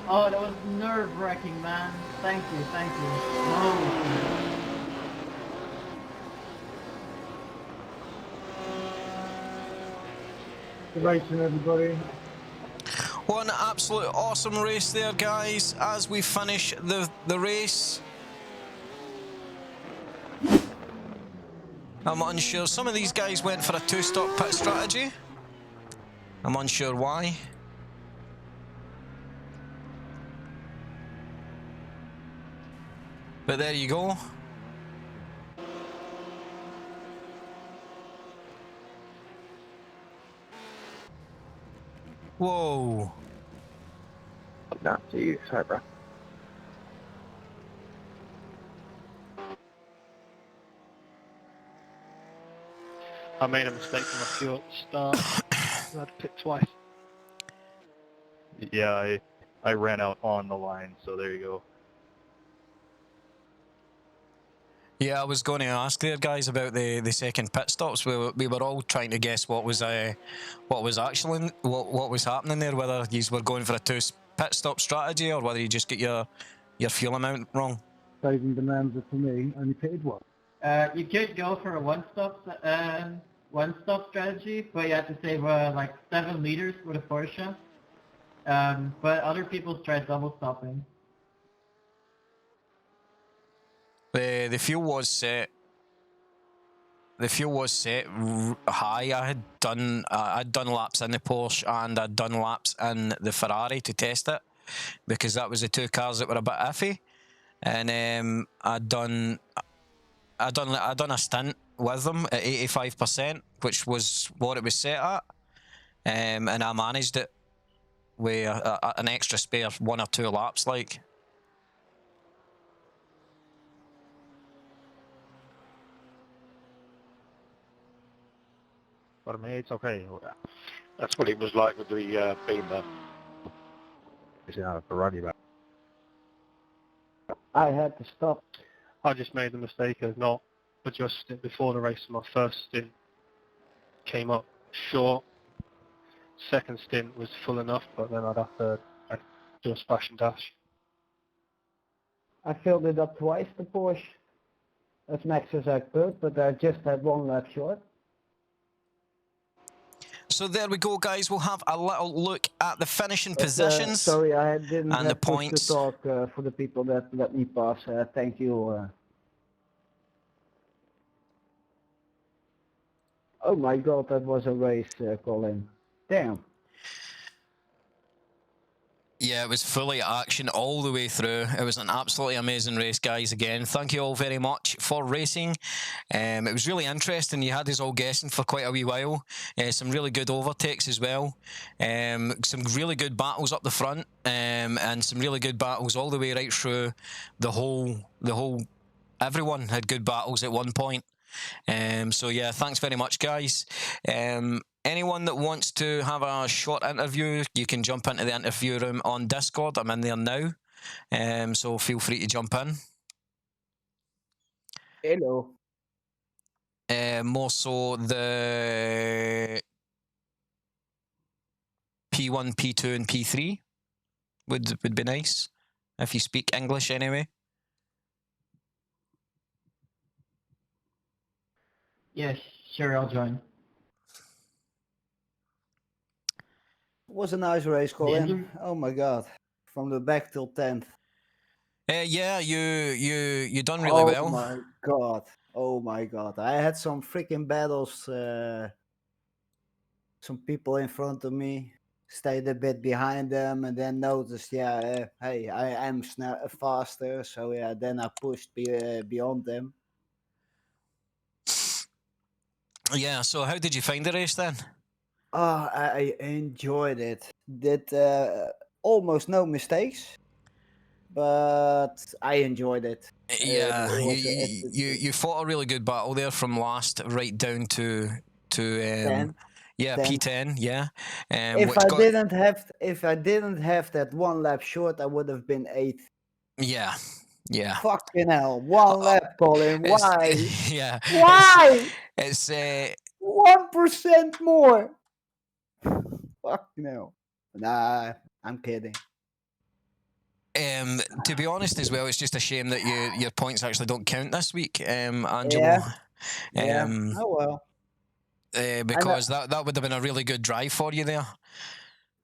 Oh, that was nerve-wracking, man. Thank you, thank you. No. Good racing, everybody. What an absolute awesome race there, guys, as we finish the race. I'm unsure. Some of these guys went for a 2-stop pit strategy. I'm unsure why. But there you go. Whoa. Not to you, sorry, bro. I made a mistake from my fuel at the start. I had to pit twice. Yeah, I ran out on the line, so there you go. Yeah, I was going to ask there, guys, about the second pit stops. We were all trying to guess what was actually what was happening there. Whether you were going for a 2 pit stop strategy or whether you just get your fuel amount wrong. Saving bonanza for me, only pitted one. You could go for a one-stop strategy, but you have to save like 7 liters with a Porsche. But other people try double stopping. The fuel was set. The fuel was set high. I'd done laps in the Porsche and I'd done laps in the Ferrari to test it because that was the 2 cars that were a bit iffy. And I'd done a stint with them at 85%, which was what it was set at. And I managed it with an extra spare 1 or 2 laps, like. But I mean, it's okay. That's what it was like with the Beamer. It's not a Ferrari back. I had to stop. I just made the mistake of not adjusting before the race. My first stint came up short. Second stint was full enough, but then I'd do a splash and dash. I filled it up twice, the Porsche, as max as I could, but I just had 1 lap short. So there we go, guys. We'll have a little look at the finishing positions. Sorry, I didn't and have the points. to talk for the people that let me pass. Thank you. Oh my God, that was a race, Colin. Damn. Yeah, it was fully action all the way through. It was an absolutely amazing race, guys. Again, thank you all very much for racing. It was really interesting. You had us all guessing for quite a wee while. Some really good overtakes as well. Some really good battles up the front, and some really good battles all the way right through the whole. Everyone had good battles at one point. So yeah, thanks very much, guys. Anyone that wants to have a short interview, you can jump into the interview room on Discord. I'm in there now, so feel free to jump in. Hello. More so the P1, P2 and P3 would be nice, if you speak English anyway. Yes, sure, I'll join. It was a nice race, Colin. Oh my God, from the back till 10th. Yeah, you done really well. Oh my God. Oh my God. I had some freaking battles. Some people in front of me, stayed a bit behind them, and then noticed, hey, I am faster. So yeah, then I pushed beyond them. Yeah, so how did you find the race then? Oh, I enjoyed it. Did almost no mistakes, but I enjoyed it. Yeah, you fought a really good battle there from last right down to 10. Yeah, 10. P10, yeah. If I didn't have that 1 lap short, I would have been 8th. Yeah, Yeah. Fucking hell. One lap, Colin. Why? Yeah. Why? It's 1% more. Fucking hell. Nah, I'm kidding. to be honest as well, it's just a shame that your points actually don't count this week, Angelo. Yeah. Yeah. Um, Oh well. because that would have been a really good drive for you there.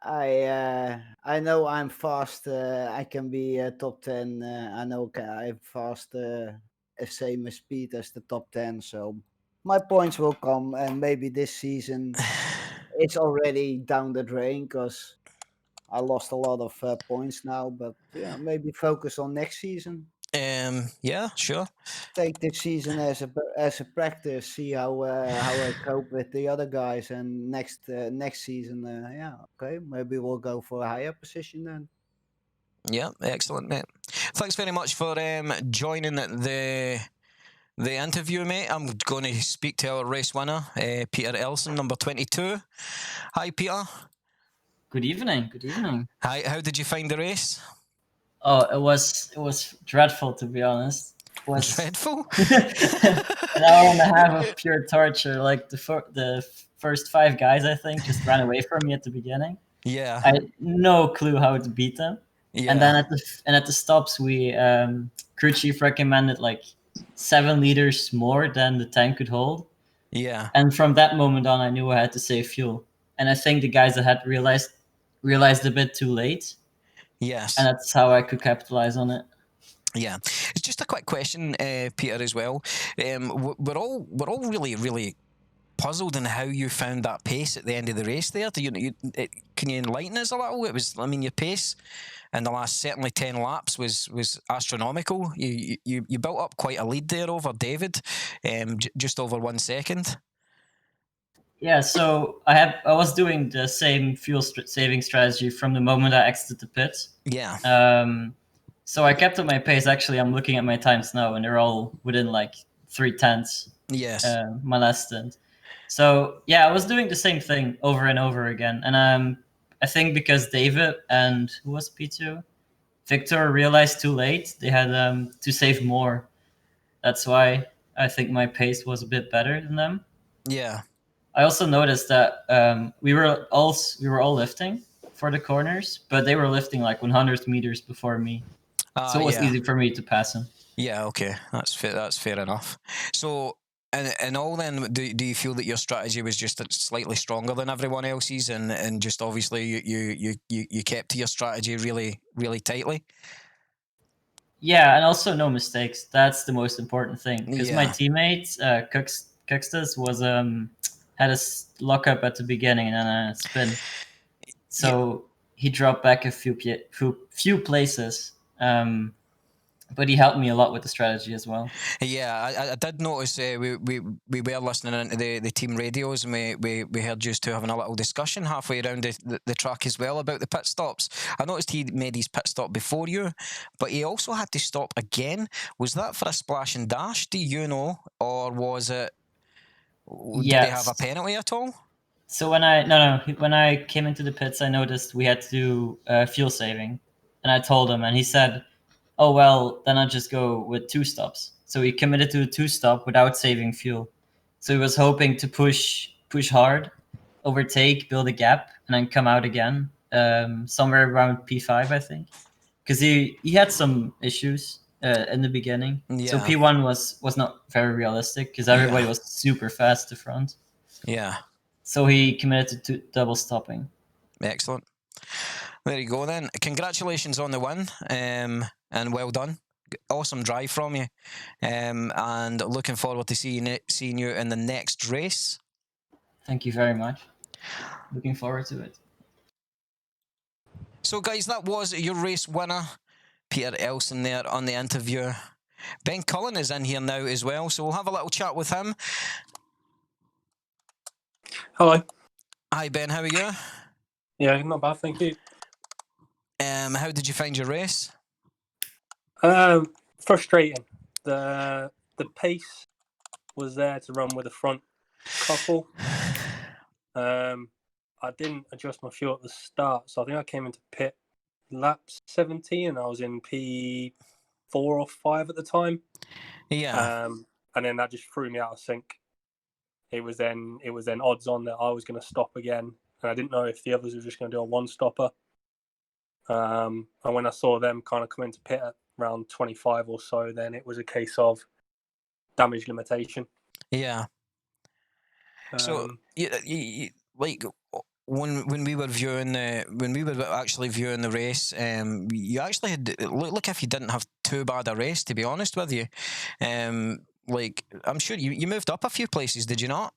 I know I'm fast. I can be top 10. I know I'm fast. Same speed as the top 10. So my points will come, and maybe this season it's already down the drain because I lost a lot of points now. But yeah, maybe focus on next season. Yeah, sure. Take this season as a practice. See how I cope with the other guys, and next season, yeah, okay, maybe we'll go for a higher position then. Yeah, excellent, mate. Thanks very much for joining the interview, mate. I'm going to speak to our race winner, Peter Elson, number 22. Hi, Peter. Good evening. Good evening. Hi. How did you find the race? Oh, it was dreadful, to be honest. It was Dreadful. an hour and a half of pure torture. Like the first 5 guys, I think, just ran away from me at the beginning. Yeah. I had no clue how to beat them. Yeah. And then at the stops, we crew chief recommended like 7 liters more than the tank could hold. Yeah. And from that moment on, I knew I had to save fuel. And I think the guys that had realized a bit too late. Yes. And that's how I could capitalize on it. Yeah, it's just a quick question, Peter, as well. We're all really, really puzzled in how you found that pace at the end of the race. There, can you enlighten us a little? It was, I mean, your pace in the last certainly 10 laps was astronomical. You built up quite a lead there over David, just over 1 second. Yeah, so I was doing the same fuel saving strategy from the moment I exited the pit. Yeah. So I kept up my pace. Actually, I'm looking at my times now, and they're all within like 3/10. Yes. My last stint. So yeah, I was doing the same thing over and over again, and I think because David and who was P2, Victor realized too late they had to save more. That's why I think my pace was a bit better than them. Yeah. I also noticed that we were all lifting for the corners, but they were lifting like 100 meters before me, so it was easy for me to pass them. Yeah, okay, that's fair. That's fair enough. So, and all then, do you feel that your strategy was just slightly stronger than everyone else's, and just obviously you kept to your strategy really, really tightly? Yeah, and also no mistakes. That's the most important thing, because my Yeah. teammate Cuxtus was had a lock up at the beginning and then a spin, so he dropped back a few places. But he helped me a lot with the strategy as well. Yeah, I did notice we were listening into the team radios, and we heard you two having a little discussion halfway around the track as well about the pit stops. I noticed he made his pit stop before you, but he also had to stop again. Was that for a splash and dash, do you know, or was it? Did he have a penalty at all? So when I came into the pits, I noticed we had to do fuel saving, and I told him, and he said, "Oh well, then I'll just go with 2 stops." So he committed to a 2-stop without saving fuel. So he was hoping to push hard, overtake, build a gap, and then come out again somewhere around P5, I think, because he had some issues in the beginning. Yeah. So P1 was not very realistic because everybody was super fast to front. Yeah. So he committed to double stopping. Excellent. There you go then. Congratulations on the win, and well done. Awesome drive from you, and looking forward to seeing you in the next race. Thank you very much. Looking forward to it. So guys, that was your race winner, Peter Elson, there on the interview. Ben Cullen is in here now as well, so we'll have a little chat with him. Hello. Hi Ben, how are you? Yeah, not bad, thank you. How did you find your race? Frustrating. The pace was there to run with the front couple. I didn't adjust my fuel at the start, so I think I came into pit lap 70 and I was in P 4 or 5 at the time. Yeah. And then that just threw me out of sync. It was then odds on that I was going to stop again, and I didn't know if the others were just going to do a one stopper. And when I saw them kind of come into pit at around 25 or so, then it was a case of damage limitation. Yeah. So like when we were viewing actually viewing the race, you actually had look if you didn't have too bad a race, to be honest with you. Like I'm sure you moved up a few places, did you not?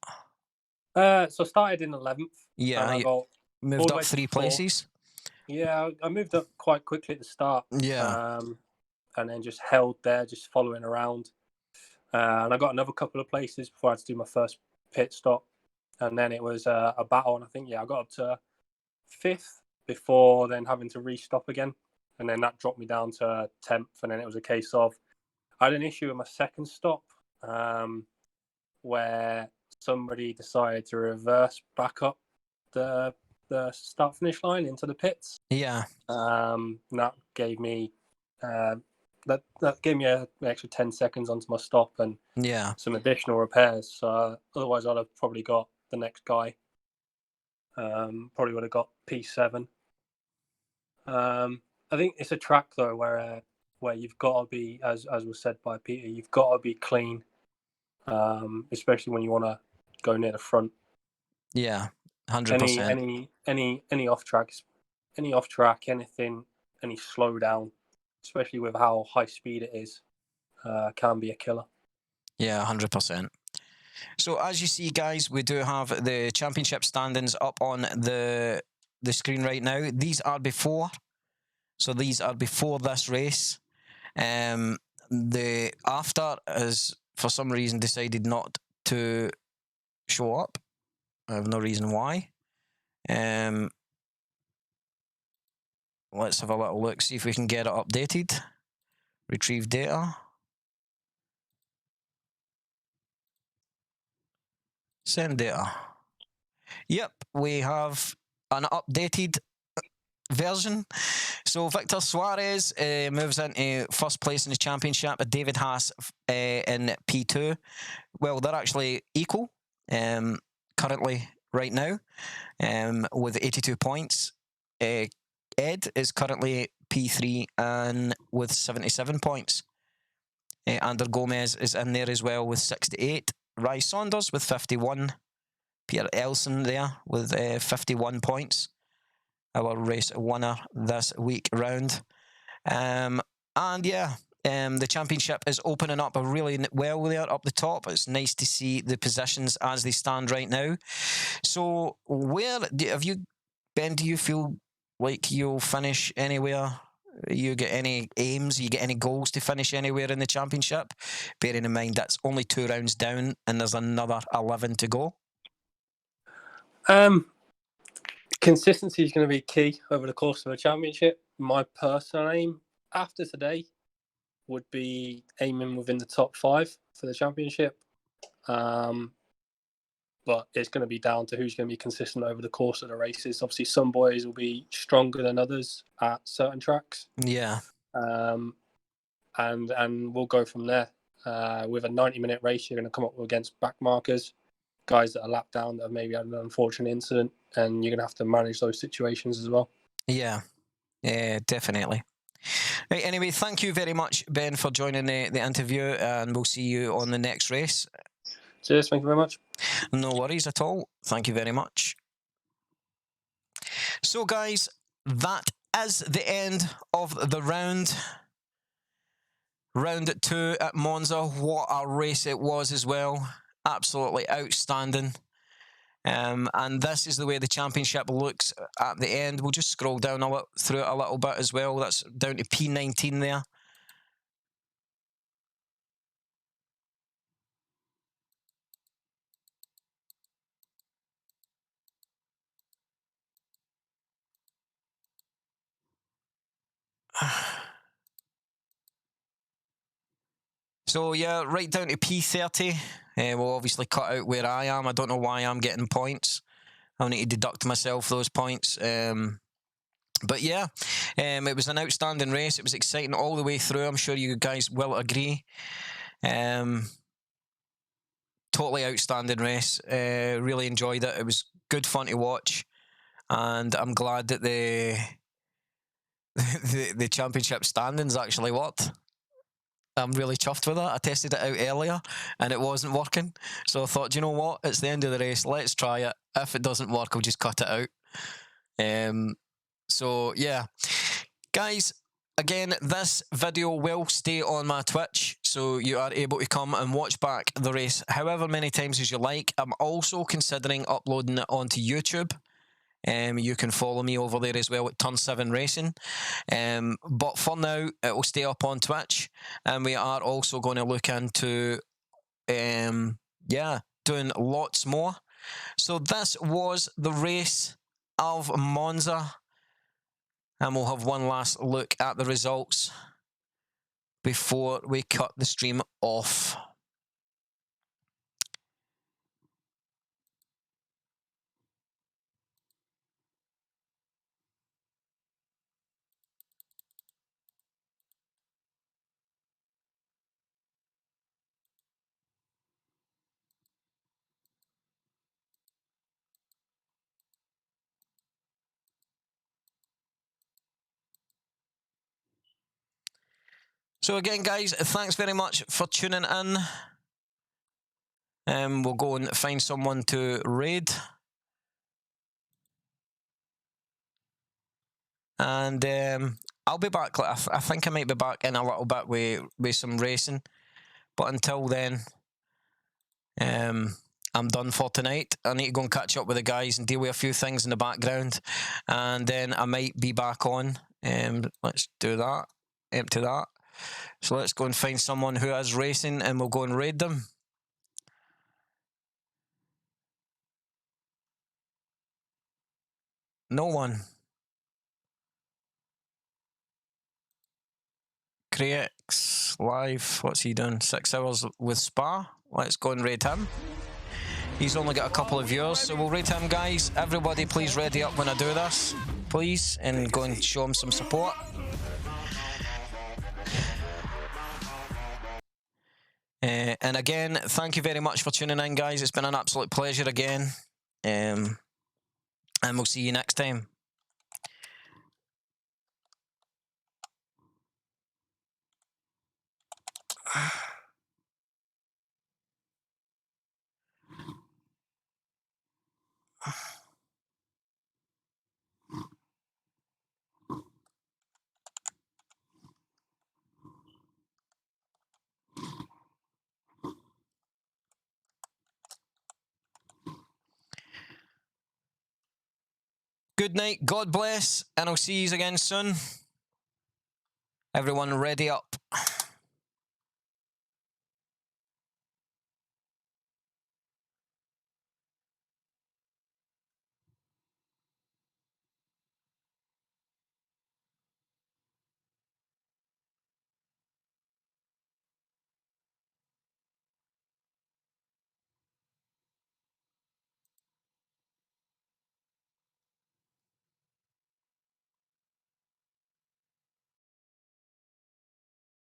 So I started in 11th. Yeah, and I got moved up 3 places. Yeah, I moved up quite quickly at the start. Yeah. And then just held there, just following around. And I got another couple of places before I had to do my first pit stop. And then it was a battle, and I think I got up to 5th before then having to restop again, and then that dropped me down to 10th. And then it was a case of I had an issue with my second stop, where somebody decided to reverse back up the start finish line into the pits. Yeah. That gave me that gave me an extra 10 seconds onto my stop and some additional repairs. So otherwise I'd have probably got the next guy. Probably would have got P7. I think it's a track though where you've got to be, as was said by Peter, you've got to be clean, especially when you want to go near the front. Yeah, 100%. Any off tracks, anything, any slowdown, especially with how high speed it is, can be a killer. Yeah, 100%. So as you see, guys, we do have the championship standings up on the screen right now. These are before, so these are before this race. The after is for some reason decided not to show up. I have no reason why. Let's have a little look, see if we can get it updated. Retrieve data. Send data. Yep, we have an updated version. So Victor Suarez moves into first place in the championship. David Haas in P2. Well, they're actually equal currently right now with 82 points. Ed is currently P3 and with 77 points. Ander Gomez is in there as well with 68. Ry Saunders with 51. Peter Elson there with 51 points. Our race winner this week round. And yeah, the championship is opening up really well there up the top. It's nice to see the positions as they stand right now. So where have you, Ben, do you feel like you'll finish anywhere? You get any aims? You get any goals to finish anywhere in the championship? Bearing in mind that's only 2 rounds down and there's another 11 to go. Consistency is going to be key over the course of a championship. My personal aim after today would be aiming within the top 5 for the championship. But it's going to be down to who's going to be consistent over the course of the races. Obviously, some boys will be stronger than others at certain tracks. Yeah. And we'll go from there. With a 90-minute race, you're going to come up against back markers, guys that are lapped down that have maybe had an unfortunate incident, and you're going to have to manage those situations as well. Yeah, definitely. Right, anyway, thank you very much, Ben, for joining the interview, and we'll see you on the next race. Cheers, thank you very much. No worries at all. Thank you very much. So, guys, that is the end of the round. Round 2 at Monza. What a race it was as well. Absolutely outstanding. And this is the way the championship looks at the end. We'll just scroll down through it a little bit as well. That's down to P19 there. So yeah, right down to P30. We'll obviously cut out where I am. I don't know why I'm getting points. I'll need to deduct myself those points. But yeah, it was an outstanding race. It was exciting all the way through. I'm sure you guys will agree. Totally outstanding race. Really enjoyed it. It was good fun to watch, and I'm glad that the championship standings actually worked. I'm really chuffed with that. I tested it out earlier and it wasn't working. So I thought, you know what? It's the end of the race. Let's try it. If it doesn't work, I'll just cut it out. So yeah. Guys, again, this video will stay on my Twitch, so you are able to come and watch back the race however many times as you like. I'm also considering uploading it onto YouTube. You can follow me over there as well at Turn 7 Racing. But for now, it will stay up on Twitch. And we are also going to look into, doing lots more. So this was the race of Monza. And we'll have one last look at the results before we cut the stream off. So again, guys, thanks very much for tuning in. We'll go and find someone to raid. And I'll be back. I think I might be back in a little bit with some racing. But until then, I'm done for tonight. I need to go and catch up with the guys and deal with a few things in the background. And then I might be back on. Let's do that. Empty that. So let's go and find someone who is racing and we'll go and raid them. No one. Crex live. What's he done? 6 hours with Spa. Let's go and raid him. He's only got a couple of viewers, so we'll raid him, guys. Everybody, please ready up when I do this, please, and go and show him some support. And again, thank you very much for tuning in, guys. It's been an absolute pleasure again. And we'll see you next time. Good night, God bless, and I'll see you again soon. Everyone ready up.